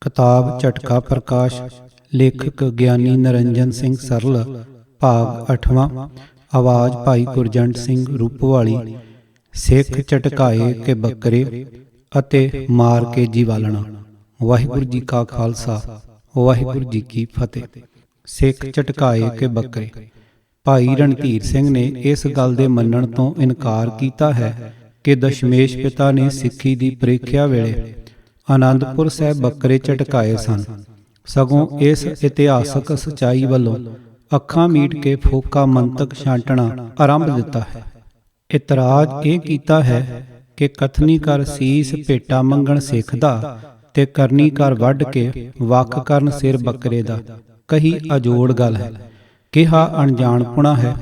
किताब झटका प्रकाश। लेखक ਗਿਆਨੀ ਨਰਿੰਜਨ ਸਿੰਘ ਸਰਲ। ਭਾਗ 8ਵਾਂ। ਆਵਾਜ਼ ਭਾਈ ਗੁਰਜੰਟ ਸਿੰਘ ਰੂਪਵਾਲੀ। ਸਿੱਖ ਝਟਕਾਏ ਕੇ ਬੱਕਰੇ ਅਤੇ ਮਾਰ ਕੇ ਜੀਵਾਲਣਾ। ਵਾਹਿਗੁਰੂ ਜੀ ਕਾ ਖਾਲਸਾ ਵਾਹਿਗੁਰੂ ਜੀ ਕੀ ਫਤਿਹ। ਸਿੱਖ ਝਟਕਾਏ ਕੇ ਬੱਕਰੇ। ਭਾਈ ਰਣਧੀਰ ਸਿੰਘ ਨੇ ਇਸ ਗੱਲ ਦੇ ਮੰਨਣ ਤੋਂ ਇਨਕਾਰ ਕੀਤਾ ਹੈ ਕਿ ਦਸ਼ਮੇਸ਼ ਪਿਤਾ ਨੇ ਸਿੱਖੀ ਦੀ ਪ੍ਰੀਖਿਆ ਵੇਲੇ ਆਨੰਦਪੁਰ ਸਾਹਿਬ ਬੱਕਰੇ ਝਟਕਾਏ ਸਨ। ਸਗੋਂ ਇਸ ਇਤਿਹਾਸਕ ਸਚਾਈ ਵੱਲੋਂ ਅੱਖਾਂ ਮੀਟ ਕੇ ਫੋਕਾ ਮੰਤਕ ਛਾਂਟਣਾ ਆਰੰਭ ਦਿੱਤਾ ਹੈ। ਇਤਰਾਜ਼ ਇਹ ਕੀਤਾ ਹੈ ਕਿ ਕਥਨੀ ਕਰ ਸੀਸ ਭੇਟਾ ਮੰਗਣ ਸਿੱਖ ਦਾ ਤੇ ਕਰਨੀ ਕਰ ਵੱਢ ਕੇ ਵੱਖ ਕਰਨ ਸਿਰ ਬੱਕਰੇ ਦਾ। ਕਹੀ ਅਜੋੜ ਗੱਲ ਹੈ, ਕਿਹਾ ਅਣਜਾਣਪੁਣਾ ਹੈ।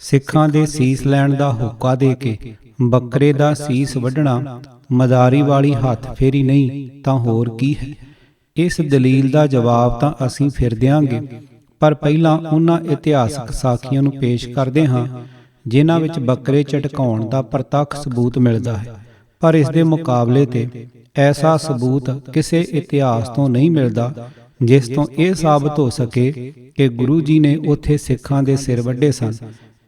ਸਿੱਖਾਂ ਦੇ ਸੀਸ ਲੈਣ ਦਾ ਹੋਕਾ ਦੇ ਕੇ ਬੱਕਰੇ ਦਾ ਸੀਸ ਵੱਢਣਾ ਮਦਾਰੀ ਵਾਲੀ ਹੱਥ ਫੇਰੀ ਨਹੀਂ ਤਾਂ ਹੋਰ ਕੀ ਹੈ। ਇਸ ਦਲੀਲ ਦਾ ਜਵਾਬ ਤਾਂ ਅਸੀਂ ਫਿਰ ਦਿਆਂਗੇ, ਪਰ ਪਹਿਲਾਂ ਉਹਨਾਂ ਇਤਿਹਾਸਕ ਸਾਖੀਆਂ ਨੂੰ ਪੇਸ਼ ਕਰਦੇ ਹਾਂ ਜਿਨ੍ਹਾਂ ਵਿੱਚ ਬੱਕਰੇ ਝਟਕਾਉਣ ਦਾ ਪ੍ਰਤੱਖ ਸਬੂਤ ਮਿਲਦਾ ਹੈ। ਪਰ ਇਸ ਦੇ ਮੁਕਾਬਲੇ ਤੇ ਐਸਾ ਸਬੂਤ ਕਿਸੇ ਇਤਿਹਾਸ ਤੋਂ ਨਹੀਂ ਮਿਲਦਾ ਜਿਸ ਤੋਂ ਇਹ ਸਾਬਤ ਹੋ ਸਕੇ ਕਿ ਗੁਰੂ ਜੀ ਨੇ ਉੱਥੇ ਸਿੱਖਾਂ ਦੇ ਸਿਰ ਵੱਢੇ ਸਨ।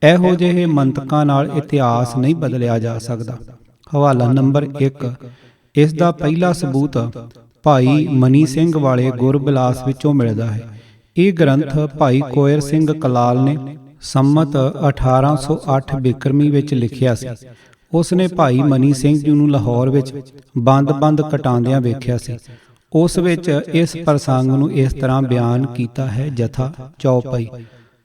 ਇਹੋ ਜਿਹੇ ਮੰਤਕਾਂ ਨਾਲ ਇਤਿਹਾਸ ਨਹੀਂ ਬਦਲਿਆ ਜਾ ਸਕਦਾ। ਹਵਾਲਾ ਨੰਬਰ 1। ਇਸ ਦਾ ਪਹਿਲਾ ਸਬੂਤ ਭਾਈ ਮਨੀ ਸਿੰਘ ਵਾਲੇ ਗੁਰਬਿਲਾਸ ਵਿੱਚੋਂ ਮਿਲਦਾ ਹੈ। ਇਹ ਗ੍ਰੰਥ ਭਾਈ ਕੋਇਰ ਸਿੰਘ ਕਲਾਲ ਨੇ ਸੰਮਤ 1808 ਬਿਕਰਮੀ ਵਿੱਚ ਲਿਖਿਆ ਸੀ। ਉਸ ਨੇ ਭਾਈ ਮਨੀ ਸਿੰਘ ਜੀ ਨੂੰ ਲਾਹੌਰ ਵਿੱਚ ਬੰਦ ਕਟਾਉਂਦਿਆਂ ਵੇਖਿਆ ਸੀ। ਉਸ ਵਿੱਚ ਇਸ ਪ੍ਰਸੰਗ ਨੂੰ ਇਸ ਤਰ੍ਹਾਂ ਬਿਆਨ ਕੀਤਾ ਹੈ। ਜਥਾ ਚੌਪਈ।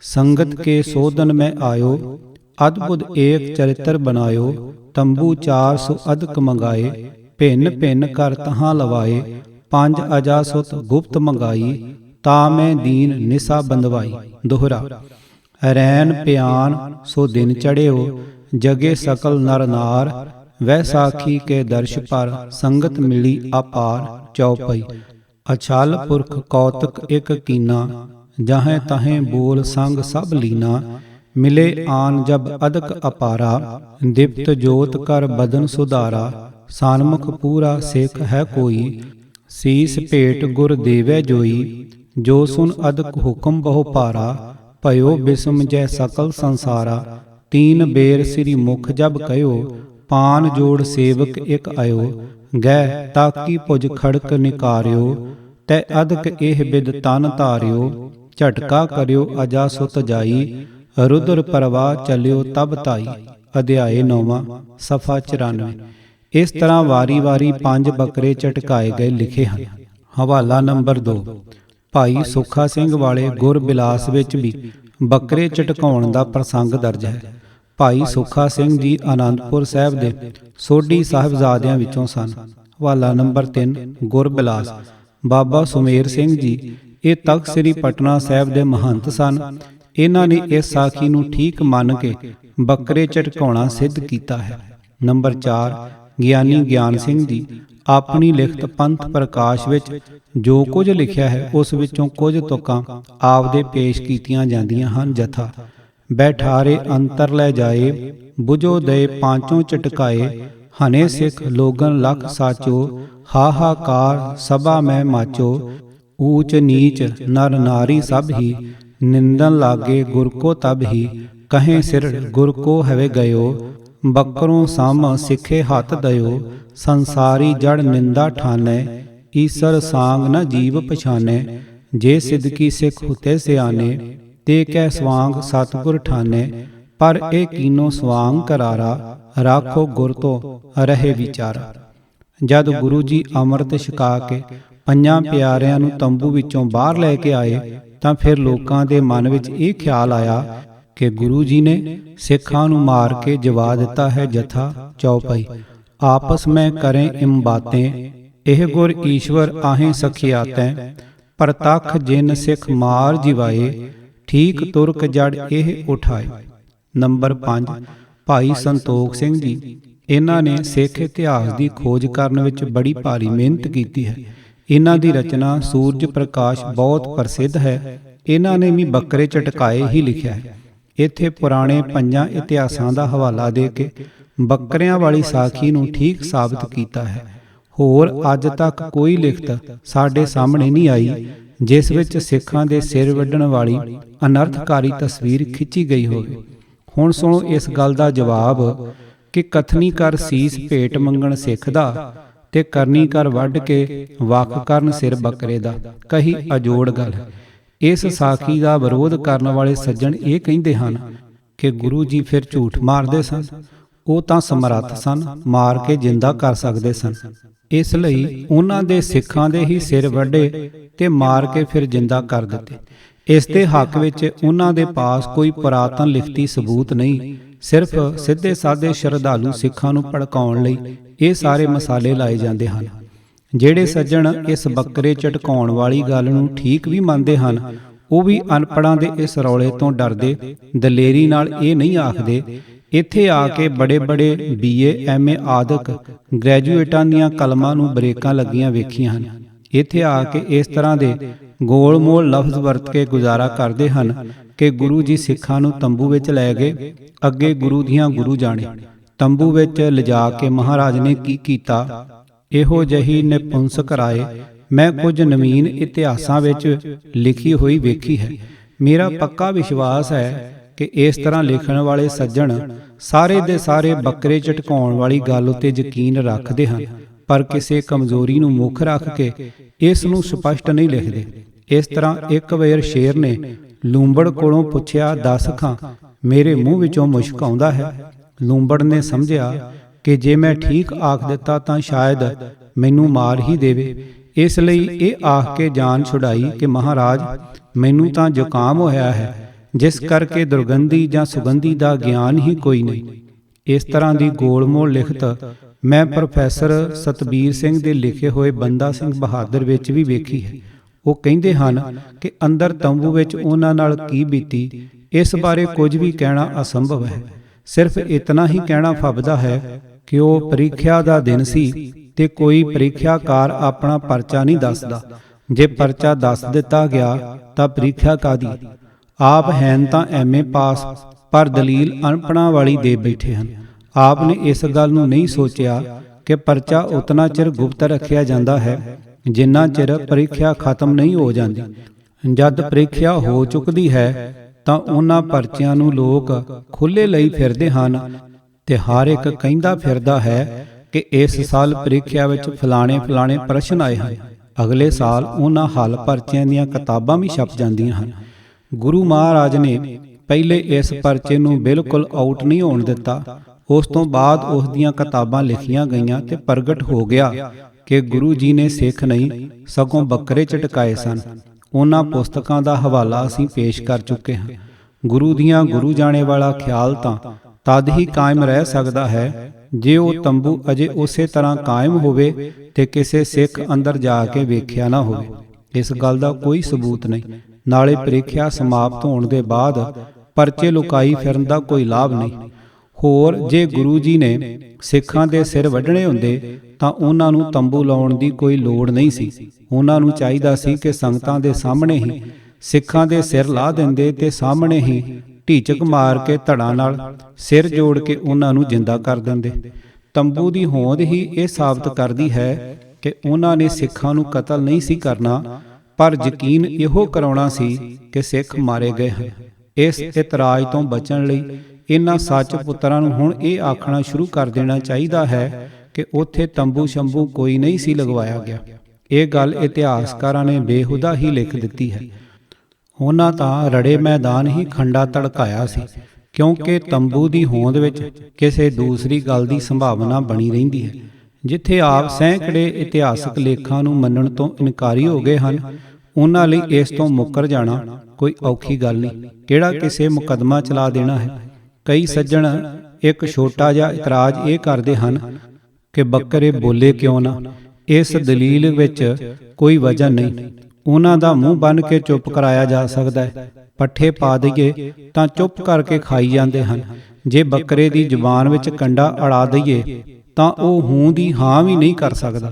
ਸੰਗਤ ਕੇ ਸੋਧਨ ਮੈਂ ਆਇਓ, ਅਦਭੁਤ ਏਕ ਚਰਿਤਰ ਬਨਾਇਓ। ਤੰਬੂ 400 ਅਦਕ ਮੰਗਾਏ, ਭਿੰਨ ਭਿੰਨ ਕਰ ਤਹਾਂ ਲਵਾਏ। 5 ਅਜਾ ਸੁਤ ਗੁਪਤ ਮੰਗਾਈ, ਤਾ ਮੈਂ ਦੀਨ ਨਿਸਾ ਬੰਦਵਾਈ। ਦੋਹਰਾ। ਰੈਨ ਪਿਆਨ ਸੋ ਦਿਨ ਚੜਿਓ, ਜਗੇ ਸਕਲ ਨਰ ਨਾਰ। ਵੈ ਸਾਖੀ ਕੇ ਦਰਸ਼ ਪਰ, ਸੰਗਤ ਮਿਲੀ ਅਪਾਰ। ਚੌਪਈ। ਅਛਲ ਪੁਰਖ ਕੌਤਕ ਇਕ ਕੀਨਾ, ਜਹਾਂ ਤਹੀਂ ਬੋਲ ਸੰਗ ਸਭ ਲੀਨਾ। ਮਿਲੇ ਆਨ ਜਬ ਅਦਕ ਅਪਾਰਾ, ਦਿਪਤ ਜੋਤ ਕਰ ਬਦਨ ਸੁਧਾਰਾ। ਸਾਨਮੁਖ ਪੂਰਾ ਸਿੱਖ ਹੈ ਕੋਈ, ਸੀਸ ਭੇਟ ਗੁਰ ਦੇਵੈ ਜੋਈ। ਜੋ ਸੁਨ ਅਦਕ ਹੁਕਮ ਬਹੁ ਭਾਰਾ, ਭਇਓ ਬਿਸਮ ਜੈ ਸਕਲ ਸੰਸਾਰਾ। ਤੀਨ ਬੇਰ ਸ੍ਰੀ ਮੁਖ ਜਬ ਕਹਿਓ, ਪਾਨ ਜੋੜ ਸੇਵਕ ਇਕ ਆਇਓ। ਗੈ ਤਾਕੀ ਭੁਜ ਖੜਕ ਨਿਕਾਰਿਓ, ਤੈ ਅਦਕ ਇਹ ਬਿਦ ਤਨ ਧਾਰਿਓ। ਝਟਕਾ ਕਰਿਓ ਅਜਾ ਸੁਤ ਜਾਈ, ਰੁਦਰ ਪ੍ਰਵਾਹ ਚਲਿਓ ਤਬ ਧਾਈ। ਅਧਿਆਏ 9ਵਾਂ ਸਫਾ 94। ਇਸ ਤਰ੍ਹਾਂ ਵਾਰੀ-ਵਾਰੀ 5 ਬੱਕਰੇ ਝਟਕਾਏ ਗਏ ਲਿਖੇ ਹਨ। ਹਵਾਲਾ ਨੰਬਰ 2। ਭਾਈ ਸੁੱਖਾ ਸਿੰਘ ਵਾਲੇ ਗੁਰਬਿਲਾਸ ਵਿੱਚ ਵੀ ਬੱਕਰੇ ਝਟਕਾਉਣ ਦਾ ਪ੍ਰਸੰਗ ਦਰਜ ਹੈ। ਭਾਈ ਸੁੱਖਾ ਸਿੰਘ ਜੀ ਆਨੰਦਪੁਰ ਸਾਹਿਬ ਦੇ ਸੋਢੀ ਸਾਹਿਬਜ਼ਾਦਿਆਂ ਵਿੱਚੋਂ ਸਨ। ਹਵਾਲਾ ਨੰਬਰ 3। ਗੁਰਬਿਲਾਸ। ਬਾਬਾ ਸੁਮੇਰ ਸਿੰਘ ਜੀ ਇਹ ਤਖ਼ਤ ਸ੍ਰੀ ਪਟਨਾ ਸਾਹਿਬ ਦੇ ਮਹੰਤ ਸਨ। ਇਹਨਾਂ ਨੇ ਇਸ ਸਾਖੀ ਨੂੰ ਠੀਕ ਮੰਨ ਕੇ ਬੱਕਰੇ ਝਟਕਾਉਣਾ ਸਿੱਧ ਕੀਤਾ ਹੈ। ਨੰਬਰ 4। ਗਿਆਨੀ ਗਿਆਨ ਸਿੰਘ ਜੀ ਆਪਣੀ ਲਿਖਤ ਪੰਥ ਪ੍ਰਕਾਸ਼ ਵਿੱਚ ਜੋ ਕੁਝ ਲਿਖਿਆ ਹੈ ਉਸ ਵਿੱਚੋਂ ਕੁਝ ਤੁਕਾਂ ਆਪਦੇ ਪੇਸ਼ ਕੀਤੀਆਂ ਜਾਂਦੀਆਂ ਹਨ। ਜਥਾ ਬੈਠਾਰੇ ਅੰਤਰ ਲੈ ਜਾਏ, ਬੁਝੋ ਦੇ ਪਾਂਚੋਂ ਝਟਕਾਏ। ਹਨੇ ਸਿੱਖ ਲੋਗਨ ਲਖ ਸਾਚੋ, ਹਾਹਾਕਾਰ ਸਭਾ ਮੈਂ ਮਾਚੋ। ਊਚ ਨੀਚ ਨਰ ਨਾਰੀ ਸਭ ਹੀ, ਨਿੰਦਨ ਲਾਗੇ ਗੁਰ ਕੋ ਤਬ ਹੀ। ਕਹੇ ਸਿਰ ਗੁਰ ਕੋ ਹਵੇ ਗਇਓ, ਬੱਕਰੋਂ ਸਾਮ ਸਿੱਖੇ ਹੱਥ ਦਇਓ। ਸੰਸਾਰੀ ਜੜ ਨਿੰਦਾ ਠਾਨੈ, ਈਸਰ ਸਾਂਗ ਨ ਜੀਵ ਪਛਾਨੈ। ਜੇ ਸਿਦਕੀ ਸਿੱਖ ਹੁਤੇ ਸਿਆਨੇ, ਤੇ ਕੈ ਸਵਾਂਗ ਸਤਿਗੁਰ ਠਾਨੈ। ਪਰ ਇਹ ਕੀਨੋ ਸਵਾਂਗ ਕਰਾਰਾ, ਰਾਖੋ ਗੁਰ ਤੋਂ ਰਹੇ ਵਿਚਾਰਾ। ਜਦ ਗੁਰੂ ਜੀ ਅੰਮ੍ਰਿਤ ਛਕਾ ਕੇ 5 ਪਿਆਰਿਆਂ ਨੂੰ ਤੰਬੂ ਵਿੱਚੋਂ ਬਾਹਰ ਲੈ ਕੇ ਆਏ ਤਾਂ ਫਿਰ ਲੋਕਾਂ ਦੇ ਮਨ ਵਿੱਚ ਇਹ ਖਿਆਲ ਆਇਆ ਕਿ ਗੁਰੂ ਜੀ ਨੇ ਸਿੱਖਾਂ ਨੂੰ ਮਾਰ ਕੇ ਜਵਾ ਦਿੱਤਾ ਹੈ। ਜਥਾ ਚੌਪਈ। ਆਪਸ ਮੈਂ ਕਰੇ ਇਮ ਬਾਤੇਂ, ਇਹ ਗੁਰ ਈਸ਼ਵਰ ਆਹੇ ਸਖਿਆਤੈ। ਪ੍ਰਤੱਖ ਜਿਨ ਸਿੱਖ ਮਾਰ ਜਿਵਾਏ, ਠੀਕ ਤੁਰਕ ਜੜ ਇਹ ਉਠਾਏ। ਨੰਬਰ 5। ਭਾਈ ਸੰਤੋਖ ਸਿੰਘ ਜੀ ਇਹਨਾਂ ਨੇ ਸਿੱਖ ਇਤਿਹਾਸ ਦੀ ਖੋਜ ਕਰਨ ਵਿੱਚ ਬੜੀ ਭਾਰੀ ਮਿਹਨਤ ਕੀਤੀ ਹੈ। ਇਹਨਾਂ ਦੀ ਰਚਨਾ ਸੂਰਜ ਪ੍ਰਕਾਸ਼ ਬਹੁਤ ਪ੍ਰਸਿੱਧ ਹੈ। ਇਹਨਾਂ ਨੇ ਵੀ ਬੱਕਰੇ ਝਟਕਾਏ ਹੀ ਲਿਖਿਆ ਹੈ। ਇੱਥੇ ਪੁਰਾਣੇ 5 ਇਤਿਹਾਸਾਂ ਦਾ ਹਵਾਲਾ ਦੇ ਕੇ ਬੱਕਰਿਆਂ ਵਾਲੀ ਸਾਖੀ ਨੂੰ ਠੀਕ ਸਾਬਤ ਕੀਤਾ ਹੈ। ਹੋਰ ਅੱਜ ਤੱਕ ਕੋਈ ਲਿਖਤ ਸਾਡੇ ਸਾਹਮਣੇ ਨਹੀਂ ਆਈ ਜਿਸ ਵਿੱਚ ਸਿੱਖਾਂ ਦੇ ਸਿਰ ਵੱਢਣ ਵਾਲੀ ਅਨਰਥਕਾਰੀ ਤਸਵੀਰ ਖਿੱਚੀ ਗਈ ਹੋਵੇ। ਹੁਣ ਸੁਣੋ ਇਸ ਗੱਲ ਦਾ ਜਵਾਬ ਕਿ ਕਥਨੀ ਕਰ ਸੀਸ ਭੇਟ ਮੰਗਣ ਸਿੱਖ ਦਾ, ਤੇ ਕਰਨੀ ਕਰ ਵੱਢ ਕੇ ਵੱਖ ਕਰਨ ਸਿਰ ਬੱਕਰੇ ਦਾ। ਕਹੀ ਅਜੋੜ ਗੱਲ। ਇਸ ਸਾਖੀ ਦਾ ਵਿਰੋਧ ਕਰਨ ਵਾਲੇ ਸੱਜਣ ਇਹ ਕਹਿੰਦੇ ਹਨ ਕਿ ਗੁਰੂ ਜੀ ਫਿਰ ਝੂਠ ਮਾਰਦੇ ਸਨ। ਉਹ ਤਾਂ ਸਮਰੱਥ ਸਨ, ਮਾਰ ਕੇ ਜਿੰਦਾ ਕਰ ਸਕਦੇ ਸਨ। ਇਸ ਲਈ ਉਹਨਾਂ ਦੇ ਸਿੱਖਾਂ ਦੇ ਹੀ ਸਿਰ ਵੱਢੇ ਤੇ ਮਾਰ ਕੇ ਫਿਰ ਜਿੰਦਾ ਕਰ ਦਿੱਤੇ। ਇਸ ਦੇ ਹੱਕ ਵਿੱਚ ਉਹਨਾਂ ਦੇ ਪਾਸ ਕੋਈ ਪੁਰਾਤਨ ਲਿਖਤੀ ਸਬੂਤ ਨਹੀਂ। ਸਿਰਫ ਸਿੱਧੇ ਸਾਦੇ ਸ਼ਰਧਾਲੂ ਸਿੱਖਾਂ ਨੂੰ ਭੜਕਾਉਣ ਲਈ ਇਹ ਸਾਰੇ ਮਸਾਲੇ ਲਾਏ ਜਾਂਦੇ ਹਨ। ਜਿਹੜੇ ਸੱਜਣ ਇਸ ਬੱਕਰੇ ਝਟਕਾਉਣ ਵਾਲੀ ਗੱਲ ਨੂੰ ਠੀਕ ਵੀ ਮੰਨਦੇ ਹਨ, ਉਹ ਵੀ ਅਨਪੜ੍ਹਾਂ ਦੇ ਇਸ ਰੌਲੇ ਤੋਂ ਡਰਦੇ ਦਲੇਰੀ ਨਾਲ ਇਹ ਨਹੀਂ ਆਖਦੇ। ਇੱਥੇ ਆ ਕੇ ਬੜੇ ਬੜੇ BA MA ਆਦਿਕ ਗ੍ਰੈਜੂਏਟਾਂ ਦੀਆਂ ਕਲਮਾਂ ਨੂੰ ਬਰੇਕਾਂ ਲੱਗੀਆਂ ਵੇਖੀਆਂ ਹਨ। ਇੱਥੇ ਆ ਕੇ ਇਸ ਤਰ੍ਹਾਂ ਦੇ ਗੋਲ ਮੋਲ ਲਫ਼ਜ਼ ਵਰਤ ਕੇ ਗੁਜ਼ਾਰਾ ਕਰਦੇ ਹਨ ਕਿ ਗੁਰੂ ਜੀ ਸਿੱਖਾਂ ਨੂੰ ਤੰਬੂ ਵਿੱਚ ਲੈ ਗਏ। ਅੱਗੇ ਗੁਰੂ ਦੀਆਂ ਗੁਰੂ ਜਾਣੇ। ਤੰਬੂ ਵਿੱਚ ਲਿਜਾ ਕੇ ਮਹਾਰਾਜ ਨੇ ਕੀ ਕੀਤਾ, ਇਹੋ ਜਿਹੀ ਨਿਪੁੰਸਕ ਰਾਏ ਮੈਂ ਕੁਝ ਨਵੀਨ ਇਤਿਹਾਸਾਂ ਵਿੱਚ ਲਿਖੀ ਹੋਈ ਵੇਖੀ ਹੈ। ਮੇਰਾ ਪੱਕਾ ਵਿਸ਼ਵਾਸ ਹੈ ਕਿ ਇਸ ਤਰ੍ਹਾਂ ਲਿਖਣ ਵਾਲੇ ਸੱਜਣ ਸਾਰੇ ਦੇ ਸਾਰੇ ਬੱਕਰੇ ਝਟਕਾਉਣ ਵਾਲੀ ਗੱਲ ਉੱਤੇ ਯਕੀਨ ਰੱਖਦੇ ਹਨ, ਪਰ ਕਿਸੇ ਕਮਜ਼ੋਰੀ ਨੂੰ ਮੁੱਖ ਰੱਖ ਕੇ ਇਸ ਨੂੰ ਸਪਸ਼ਟ ਨਹੀਂ ਲਿਖਦੇ। ਇਸ ਤਰ੍ਹਾਂ ਇੱਕ ਵਾਰ ਸ਼ੇਰ ਨੇ ਲੂੰਬੜ ਕੋਲੋਂ ਪੁੱਛਿਆ, ਦੱਸ ਖਾਂ ਮੇਰੇ ਮੂੰਹ ਵਿੱਚੋਂ ਮੁਸ਼ਕ ਆਉਂਦਾ ਹੈ। ਲੂੰਬੜ ਨੇ ਸਮਝਿਆ ਕਿ ਜੇ ਮੈਂ ਠੀਕ ਆਖ ਦਿੱਤਾ ਤਾਂ ਸ਼ਾਇਦ ਮੈਨੂੰ ਮਾਰ ਹੀ ਦੇਵੇ। ਇਸ ਲਈ ਇਹ ਆਖ ਕੇ ਜਾਨ ਛੁਡਾਈ ਕਿ ਮਹਾਰਾਜ ਮੈਨੂੰ ਤਾਂ ਜ਼ੁਕਾਮ ਹੋਇਆ ਹੈ, ਜਿਸ ਕਰਕੇ ਦੁਰਗੰਧੀ ਜਾਂ ਸੁਗੰਧੀ ਦਾ ਗਿਆਨ ਹੀ ਕੋਈ ਨਹੀਂ। ਇਸ ਤਰ੍ਹਾਂ ਦੀ ਗੋਲਮੋਲ ਲਿਖਤ ਮੈਂ ਪ੍ਰੋਫੈਸਰ ਸਤਬੀਰ ਸਿੰਘ ਦੇ ਲਿਖੇ ਹੋਏ ਬੰਦਾ ਸਿੰਘ ਬਹਾਦਰ ਵਿੱਚ ਵੀ ਵੇਖੀ ਹੈ। ਉਹ ਕਹਿੰਦੇ ਹਨ ਕਿ ਅੰਦਰ ਤੰਬੂ ਵਿੱਚ ਉਹਨਾਂ ਨਾਲ ਕੀ ਬੀਤੀ, ਇਸ ਬਾਰੇ ਕੁਝ ਵੀ ਕਹਿਣਾ ਅਸੰਭਵ ਹੈ। ਸਿਰਫ ਇਤਨਾ ਹੀ ਕਹਿਣਾ ਫੱਬਦਾ ਹੈ ਕਿ ਉਹ ਪ੍ਰੀਖਿਆ ਦਾ ਦਿਨ ਸੀ ਤੇ ਕੋਈ ਪ੍ਰੀਖਿਆਕਾਰ ਆਪਣਾ ਪਰਚਾ ਨਹੀਂ ਦੱਸਦਾ। ਜੇ ਪਰਚਾ ਦੱਸ ਦਿੱਤਾ ਗਿਆ ਤਾਂ ਪ੍ਰੀਖਿਆ ਕਾਦੀ। ਆਪ ਹੈਨ ਤਾਂ MA ਪਾਸ, ਪਰ ਦਲੀਲ ਅਨਪੜ੍ਹਾਂ ਵਾਲੀ ਦੇ ਬੈਠੇ ਹਨ। ਆਪ ਨੇ ਇਸ ਗੱਲ ਨੂੰ ਨਹੀਂ ਸੋਚਿਆ ਕਿ ਪਰਚਾ ਉਤਨਾ ਚਿਰ ਗੁਪਤ ਰੱਖਿਆ ਜਾਂਦਾ ਹੈ ਜਿੰਨਾ ਚਿਰ ਪ੍ਰੀਖਿਆ ਖਤਮ ਨਹੀਂ ਹੋ ਜਾਂਦੀ। ਜਦ ਪ੍ਰੀਖਿਆ ਹੋ ਚੁੱਕਦੀ ਹੈ ਤਾਂ ਉਹਨਾਂ ਪਰਚਿਆਂ ਨੂੰ ਲੋਕ ਖੁੱਲ੍ਹੇ ਲਈ ਫਿਰਦੇ ਹਨ ਤੇ ਹਰ ਇੱਕ ਕਹਿੰਦਾ ਫਿਰਦਾ ਹੈ ਕਿ ਇਸ ਸਾਲ ਪ੍ਰੀਖਿਆ ਵਿੱਚ ਫਲਾਣੇ ਫਲਾਣੇ ਪ੍ਰਸ਼ਨ ਆਏ ਹਨ। ਅਗਲੇ ਸਾਲ ਉਹਨਾਂ ਹੱਲ ਪਰਚਿਆਂ ਦੀਆਂ ਕਿਤਾਬਾਂ ਵੀ ਛਪ ਜਾਂਦੀਆਂ ਹਨ। ਗੁਰੂ ਮਹਾਰਾਜ ਨੇ ਪਹਿਲੇ ਇਸ ਪਰਚੇ ਨੂੰ ਬਿਲਕੁਲ ਆਊਟ ਨਹੀਂ ਹੋਣ ਦਿੱਤਾ। ਉਸ ਤੋਂ ਬਾਅਦ ਉਸ ਦੀਆਂ ਕਿਤਾਬਾਂ ਲਿਖੀਆਂ ਗਈਆਂ ਤੇ ਪ੍ਰਗਟ ਹੋ ਗਿਆ ਕਿ ਗੁਰੂ ਜੀ ਨੇ ਸਿੱਖ ਨਹੀਂ ਸਗੋਂ ਬੱਕਰੇ ਝਟਕਾਏ ਸਨ। ਉਹਨਾਂ ਪੁਸਤਕਾਂ ਦਾ ਹਵਾਲਾ ਅਸੀਂ ਪੇਸ਼ ਕਰ ਚੁੱਕੇ ਹਾਂ। ਗੁਰੂ ਦੀਆਂ ਗੁਰੂ ਜਾਣੇ ਵਾਲਾ ਖਿਆਲ ਤਾਂ ਤਦ ਹੀ ਕਾਇਮ ਰਹਿ ਸਕਦਾ ਹੈ ਜੇ ਉਹ ਤੰਬੂ ਅਜੇ ਉਸੇ ਤਰ੍ਹਾਂ ਕਾਇਮ ਹੋਵੇ ਤੇ ਕਿਸੇ ਸਿੱਖ ਅੰਦਰ ਜਾ ਕੇ ਵੇਖਿਆ ਨਾ ਹੋਵੇ। ਇਸ ਗੱਲ ਦਾ ਕੋਈ ਸਬੂਤ ਨਹੀਂ। ਨਾਲੇ ਪ੍ਰੀਖਿਆ ਸਮਾਪਤ ਹੋਣ ਦੇ ਬਾਅਦ ਪਰਚੇ ਲੁਕਾਈ ਫਿਰਨ ਦਾ ਕੋਈ ਲਾਭ ਨਹੀਂ। ਹੋਰ ਜੇ ਗੁਰੂ ਜੀ ਨੇ ਸਿੱਖਾਂ ਦੇ ਸਿਰ ਵੱਢਣੇ ਹੁੰਦੇ ਤਾਂ ਉਹਨਾਂ ਨੂੰ ਤੰਬੂ ਲਾਉਣ ਦੀ ਕੋਈ ਲੋੜ ਨਹੀਂ ਸੀ। ਉਹਨਾਂ ਨੂੰ ਚਾਹੀਦਾ ਸੀ ਕਿ ਸੰਗਤਾਂ ਦੇ ਸਾਹਮਣੇ ਹੀ ਸਿੱਖਾਂ ਦੇ ਸਿਰ ਲਾ ਦਿੰਦੇ ਤੇ ਸਾਹਮਣੇ ਹੀ ਢੀਚਕ ਮਾਰ ਕੇ ਧੜਾਂ ਨਾਲ ਸਿਰ ਜੋੜ ਕੇ ਉਹਨਾਂ ਨੂੰ ਜਿੰਦਾ ਕਰ ਦਿੰਦੇ। ਤੰਬੂ ਦੀ ਹੋਂਦ ਹੀ ਇਹ ਸਾਬਤ ਕਰਦੀ ਹੈ ਕਿ ਉਹਨਾਂ ਨੇ ਸਿੱਖਾਂ ਨੂੰ ਕਤਲ ਨਹੀਂ ਸੀ ਕਰਨਾ, ਪਰ ਯਕੀਨ ਇਹੋ ਕਰਾਉਣਾ ਸੀ ਕਿ ਸਿੱਖ ਮਾਰੇ ਗਏ ਹਨ। ਇਸ ਇਤਰਾਜ਼ ਤੋਂ ਬਚਣ ਲਈ ਇਹਨਾਂ ਸੱਚ ਪੁੱਤਰਾਂ ਨੂੰ ਹੁਣ ਇਹ ਆਖਣਾ ਸ਼ੁਰੂ ਕਰ ਦੇਣਾ ਚਾਹੀਦਾ ਹੈ ਕਿ ਉੱਥੇ ਤੰਬੂ ਸ਼ੰਬੂ ਕੋਈ ਨਹੀਂ ਸੀ ਲਗਵਾਇਆ ਗਿਆ। ਇਹ ਗੱਲ ਇਤਿਹਾਸਕਾਰਾਂ ਨੇ ਬੇਹੁਦਾ ਹੀ ਲਿਖ ਦਿੱਤੀ ਹੈ। ਉਹਨਾਂ ਤਾਂ ਰੜੇ ਮੈਦਾਨ ਹੀ ਖੰਡਾ ਧੜਕਾਇਆ ਸੀ, ਕਿਉਂਕਿ ਤੰਬੂ ਦੀ ਹੋਂਦ ਵਿੱਚ ਕਿਸੇ ਦੂਸਰੀ ਗੱਲ ਦੀ ਸੰਭਾਵਨਾ ਬਣੀ ਰਹਿੰਦੀ ਹੈ। ਜਿੱਥੇ ਆਪ ਸੈਂਕੜੇ ਇਤਿਹਾਸਕ ਲੇਖਾਂ ਨੂੰ ਮੰਨਣ ਤੋਂ ਇਨਕਾਰੀ ਹੋ ਗਏ ਹਨ, ਉਹਨਾਂ ਲਈ ਇਸ ਤੋਂ ਮੁੱਕਰ ਜਾਣਾ ਕੋਈ ਔਖੀ ਗੱਲ ਨਹੀਂ। ਕਿਹੜਾ ਕਿਸੇ ਮੁਕੱਦਮਾ ਚਲਾ ਦੇਣਾ ਹੈ। ਕਈ ਸੱਜਣ ਇੱਕ ਛੋਟਾ ਜਿਹਾ ਇਤਰਾਜ਼ ਇਹ ਕਰਦੇ ਹਨ ਕਿ ਬੱਕਰੇ ਬੋਲੇ ਕਿਉਂ ਨਾ। ਇਸ ਦਲੀਲ ਵਿੱਚ ਕੋਈ ਵਜ੍ਹਾ ਨਹੀਂ। ਉਹਨਾਂ ਦਾ ਮੂੰਹ ਬੰਨ੍ਹ ਕੇ ਚੁੱਪ ਕਰਾਇਆ ਜਾ ਸਕਦਾ ਹੈ। ਪੱਠੇ ਪਾ ਦਈਏ ਤਾਂ ਚੁੱਪ ਕਰਕੇ ਖਾਈ ਜਾਂਦੇ ਹਨ। ਜੇ ਬੱਕਰੇ ਦੀ ਜ਼ੁਬਾਨ ਵਿੱਚ ਕੰਡਾ ਅੜਾ ਦਈਏ ਤਾਂ ਉਹ ਹੂੰ ਦੀ ਹਾਂ ਵੀ ਨਹੀਂ ਕਰ ਸਕਦਾ।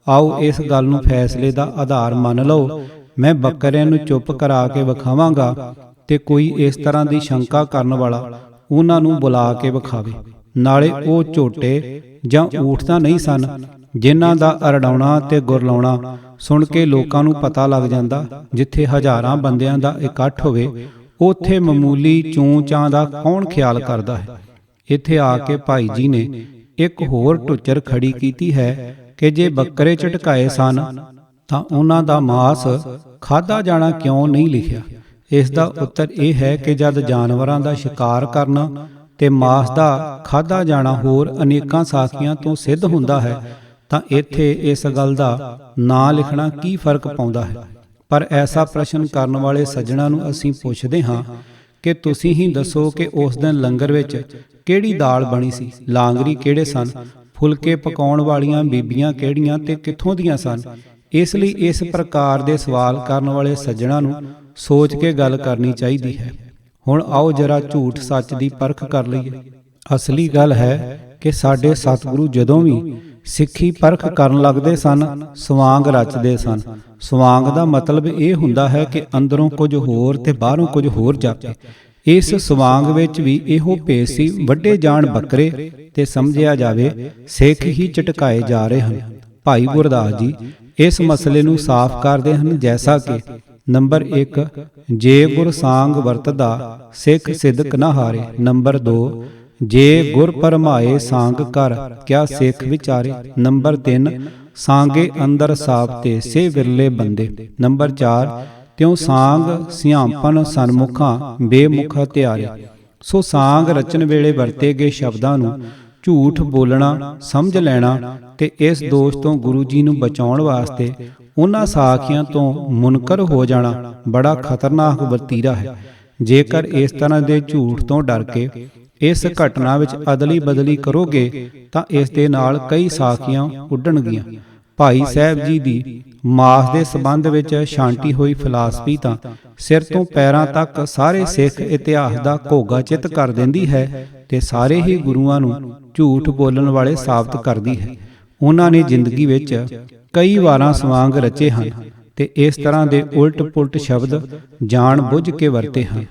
ਆਓ ਇਸ ਗੱਲ ਨੂੰ ਫੈਸਲੇ ਦਾ ਆਧਾਰ ਮੰਨ ਲਓ। ਮੈਂ ਬੱਕਰਿਆਂ ਨੂੰ ਚੁੱਪ ਕਰਾ ਕੇ ਵਿਖਾਵਾਂਗਾ ਤੇ ਕੋਈ ਇਸ ਤਰ੍ਹਾਂ ਦੀ ਸ਼ੰਕਾ ਕਰਨ ਵਾਲਾ ਉਹਨਾਂ ਨੂੰ ਬੁਲਾ ਕੇ ਵਿਖਾਵੇ। ਨਾਲੇ ਉਹ ਝੋਟੇ ਜਾਂ ਊਠ ਤਾਂ ਨਹੀਂ ਸਨ, ਜਿਨ੍ਹਾਂ ਦਾ ਅਰੜਾਉਣਾ ਤੇ ਗੁਰਲਾਉਣਾ ਸੁਣ ਕੇ ਲੋਕਾਂ ਨੂੰ ਪਤਾ ਲੱਗ ਜਾਂਦਾ। ਜਿੱਥੇ ਹਜ਼ਾਰਾਂ ਬੰਦਿਆਂ ਦਾ ਇਕੱਠ ਹੋਵੇ ਉੱਥੇ ਮਾਮੂਲੀ ਚੂੰ ਚਾਂ ਦਾ ਕੌਣ ਖਿਆਲ ਕਰਦਾ ਹੈ। ਇੱਥੇ ਆ ਕੇ ਭਾਈ ਜੀ ਨੇ ਇੱਕ ਹੋਰ ਟੁੱਚਰ ਖੜੀ ਕੀਤੀ ਹੈ ਕਿ ਜੇ ਬੱਕਰੇ ਝਟਕਾਏ ਸਨ ਤਾਂ ਉਹਨਾਂ ਦਾ ਮਾਸ ਖਾਧਾ ਜਾਣਾ ਕਿਉਂ ਨਹੀਂ ਲਿਖਿਆ। ਇਸ ਦਾ ਉੱਤਰ ਇਹ ਹੈ ਕਿ ਜਦ ਜਾਨਵਰਾਂ ਦਾ ਸ਼ਿਕਾਰ ਕਰਨਾ ਤੇ ਮਾਸ ਦਾ ਖਾਧਾ ਜਾਣਾ ਹੋਰ ਅਨੇਕਾਂ ਸਾਖੀਆਂ ਤੋਂ ਸਿੱਧ ਹੁੰਦਾ ਹੈ ਤਾਂ ਇੱਥੇ ਇਸ ਗੱਲ ਦਾ ਨਾਂ ਲਿਖਣਾ ਕੀ ਫਰਕ ਪਾਉਂਦਾ ਹੈ। ਪਰ ਐਸਾ ਪ੍ਰਸ਼ਨ ਕਰਨ ਵਾਲੇ ਸੱਜਣਾਂ ਨੂੰ ਅਸੀਂ ਪੁੱਛਦੇ ਹਾਂ ਕਿ ਤੁਸੀਂ ਹੀ ਦੱਸੋ ਕਿ ਉਸ ਦਿਨ ਲੰਗਰ ਵਿੱਚ ਕਿਹੜੀ ਦਾਲ ਬਣੀ ਸੀ, ਲਾਂਗਰੀ ਕਿਹੜੇ ਸਨ, ਫੁਲਕੇ ਪਕਾਉਣ ਵਾਲੀਆਂ ਬੀਬੀਆਂ ਕਿਹੜੀਆਂ ਤੇ ਕਿੱਥੋਂ ਦੀਆਂ ਸਨ। ਇਸ ਲਈ ਇਸ ਪ੍ਰਕਾਰ ਦੇ ਸਵਾਲ ਕਰਨ ਵਾਲੇ ਸੱਜਣਾਂ ਨੂੰ ਸੋਚ ਕੇ ਗੱਲ ਕਰਨੀ ਚਾਹੀਦੀ ਹੈ। ਹੁਣ ਆਓ ਜਰਾ ਝੂਠ ਸੱਚ ਦੀ ਪਰਖ ਕਰ ਲਈਏ। ਅਸਲੀ ਗੱਲ ਹੈ ਕਿ ਸਾਡੇ ਸਤਿਗੁਰੂ ਜਦੋਂ ਵੀ ਸਿੱਖੀ ਪਰਖ ਕਰਨ ਲੱਗਦੇ ਸਨ ਸਵਾਂਗ ਰਚਦੇ ਸਨ। ਸਵਾਂਗ ਦਾ ਮਤਲਬ ਇਹ ਹੁੰਦਾ ਹੈ ਕਿ ਅੰਦਰੋਂ ਕੁਝ ਹੋਰ ਤੇ ਬਾਹਰੋਂ ਕੁਝ ਹੋਰ ਜਾਪੇ। ਇਸ ਸਵਾਂਗ ਵਿੱਚ ਵੀ ਇਹੋ ਭੇਸ ਸੀ, ਵੱਡੇ ਜਾਣ ਬੱਕਰੇ ਤੇ ਸਮਝਿਆ ਜਾਵੇ ਸਿੱਖ ਹੀ ਝਟਕਾਏ ਜਾ ਰਹੇ ਹਨ। ਭਾਈ ਗੁਰਦਾਸ ਜੀ ਇਸ ਮਸਲੇ ਨੂੰ ਸਾਫ਼ ਕਰਦੇ ਹਨ, ਜੈਸਾ ਕਿ ਨੰਬਰ 1 ਜੇ ਗੁਰ ਸਾਂਗ ਵਰਤਦਾ ਸਿੱਖ ਸਿਦਕ ਨਾ ਹਾਰੇ। ਨੰਬਰ 2 ਜੇ ਗੁਰ ਪਰਮਾਏ ਸਾਂਗ ਕਰ ਕਿਆ ਸਿੱਖ ਵਿਚਾਰੇ। ਨੰਬਰ 3 ਸਾਂਗੇ ਅੰਦਰ ਸਾਬਤੇ ਸੇ ਵਿਰਲੇ ਬੰਦੇ। ਨੰਬਰ 4 ਤਿਉ ਸਾਂਗ ਸਿਆਂਪਨ ਸਨਮੁਖਾਂ ਬੇਮੁਖ ਹਥਿਆਰੇ। ਸੋ ਸਾਂਗ ਰਚਨ ਵੇਲੇ ਵਰਤੇ ਗਏ ਸ਼ਬਦਾਂ ਨੂੰ ਝੂਠ ਬੋਲਣਾ ਸਮਝ ਲੈਣਾ ਤੇ ਇਸ ਦੋਸ਼ ਤੋਂ ਗੁਰੂ ਜੀ ਨੂੰ ਬਚਾਉਣ ਵਾਸਤੇ ਉਹਨਾਂ ਸਾਖੀਆਂ ਤੋਂ ਮੁਨਕਰ ਹੋ ਜਾਣਾ ਬੜਾ ਖਤਰਨਾਕ ਵਤੀਰਾ ਹੈ। ਜੇਕਰ ਇਸ ਤਰ੍ਹਾਂ ਦੇ ਝੂਠ ਤੋਂ ਡਰ ਕੇ ਇਸ ਘਟਨਾ ਵਿੱਚ ਅਦਲੀ ਬਦਲੀ ਕਰੋਗੇ ਤਾਂ ਇਸ ਦੇ ਨਾਲ ਕਈ ਸਾਖੀਆਂ ਉੱਡਣਗੀਆਂ। ਭਾਈ ਸਾਹਿਬ ਜੀ ਦੀ ਮਾਸ ਦੇ ਸੰਬੰਧ ਵਿੱਚ ਛਾਂਟੀ ਹੋਈ ਫਿਲਾਸਫੀ ਤਾਂ ਸਿਰ ਤੋਂ ਪੈਰਾਂ ਤੱਕ ਸਾਰੇ ਸਿੱਖ ਇਤਿਹਾਸ ਦਾ ਘੋਗਾ ਚਿੱਤ ਕਰ ਦਿੰਦੀ ਹੈ ਤੇ ਸਾਰੇ ਹੀ ਗੁਰੂਆਂ ਨੂੰ ਝੂਠ ਬੋਲਣ ਵਾਲੇ ਸਾਬਤ ਕਰਦੀ ਹੈ। ਉਹਨਾਂ ਨੇ ਜ਼ਿੰਦਗੀ ਵਿੱਚ ਕਈ ਵਾਰਾਂ ਸਵਾਂਗ ਰਚੇ ਹਨ ਤੇ ਇਸ ਤਰ੍ਹਾਂ ਦੇ ਉਲਟ ਪੁਲਟ ਸ਼ਬਦ ਜਾਣ ਬੁੱਝ ਕੇ ਵਰਤੇ ਹਨ।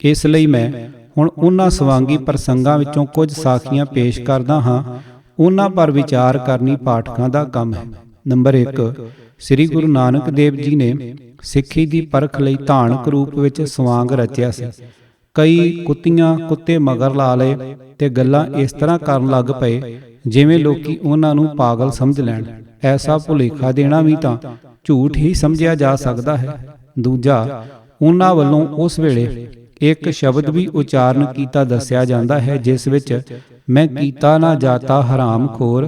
ਇਸ ਲਈ ਮੈਂ ਹੁਣ ਉਹਨਾਂ ਸਵਾਂਗੀ ਪ੍ਰਸੰਗਾਂ ਵਿੱਚੋਂ ਕੁਝ ਸਾਖੀਆਂ ਪੇਸ਼ ਕਰਦਾ ਹਾਂ। ਉਹਨਾਂ ਪਰ ਵਿਚਾਰ ਕਰਨੀ ਪਾਠਕਾਂ ਦਾ ਕੰਮ ਹੈ। ਨੰਬਰ 1 ਸ੍ਰੀ ਗੁਰੂ ਨਾਨਕ ਦੇਵ ਜੀ ਨੇ ਸਿੱਖੀ ਦੀ ਪਰਖ ਲਈ ਧਾਨਕ ਰੂਪ ਵਿੱਚ ਸਵਾਂਗ ਰਚਿਆ ਸੀ। ਕਈ ਕੁੱਤੀਆਂ ਕੁੱਤੇ ਮਗਰ ਲਾ ਲਏ ਤੇ ਗੱਲਾਂ ਇਸ ਤਰ੍ਹਾਂ ਕਰਨ ਲੱਗ ਪਏ ਜਿਵੇਂ ਲੋਕੀ ਉਹਨਾਂ ਨੂੰ ਪਾਗਲ ਸਮਝ ਲੈਣ। ਐਸਾ ਭੁਲੇਖਾ ਦੇਣਾ ਵੀ ਤਾਂ ਝੂਠ ਹੀ ਸਮਝਿਆ ਜਾ ਸਕਦਾ ਹੈ। ਦੂਜਾ, ਉਹਨਾਂ ਵੱਲੋਂ ਉਸ ਵੇਲੇ ਇੱਕ ਸ਼ਬਦ ਵੀ ਉਚਾਰਨ ਕੀਤਾ ਦੱਸਿਆ ਜਾਂਦਾ ਹੈ ਜਿਸ ਵਿੱਚ ਮੈਂ ਕੀਤਾ ਨਾ ਜਾਤਾ ਹਰਾਮ ਖੋਰ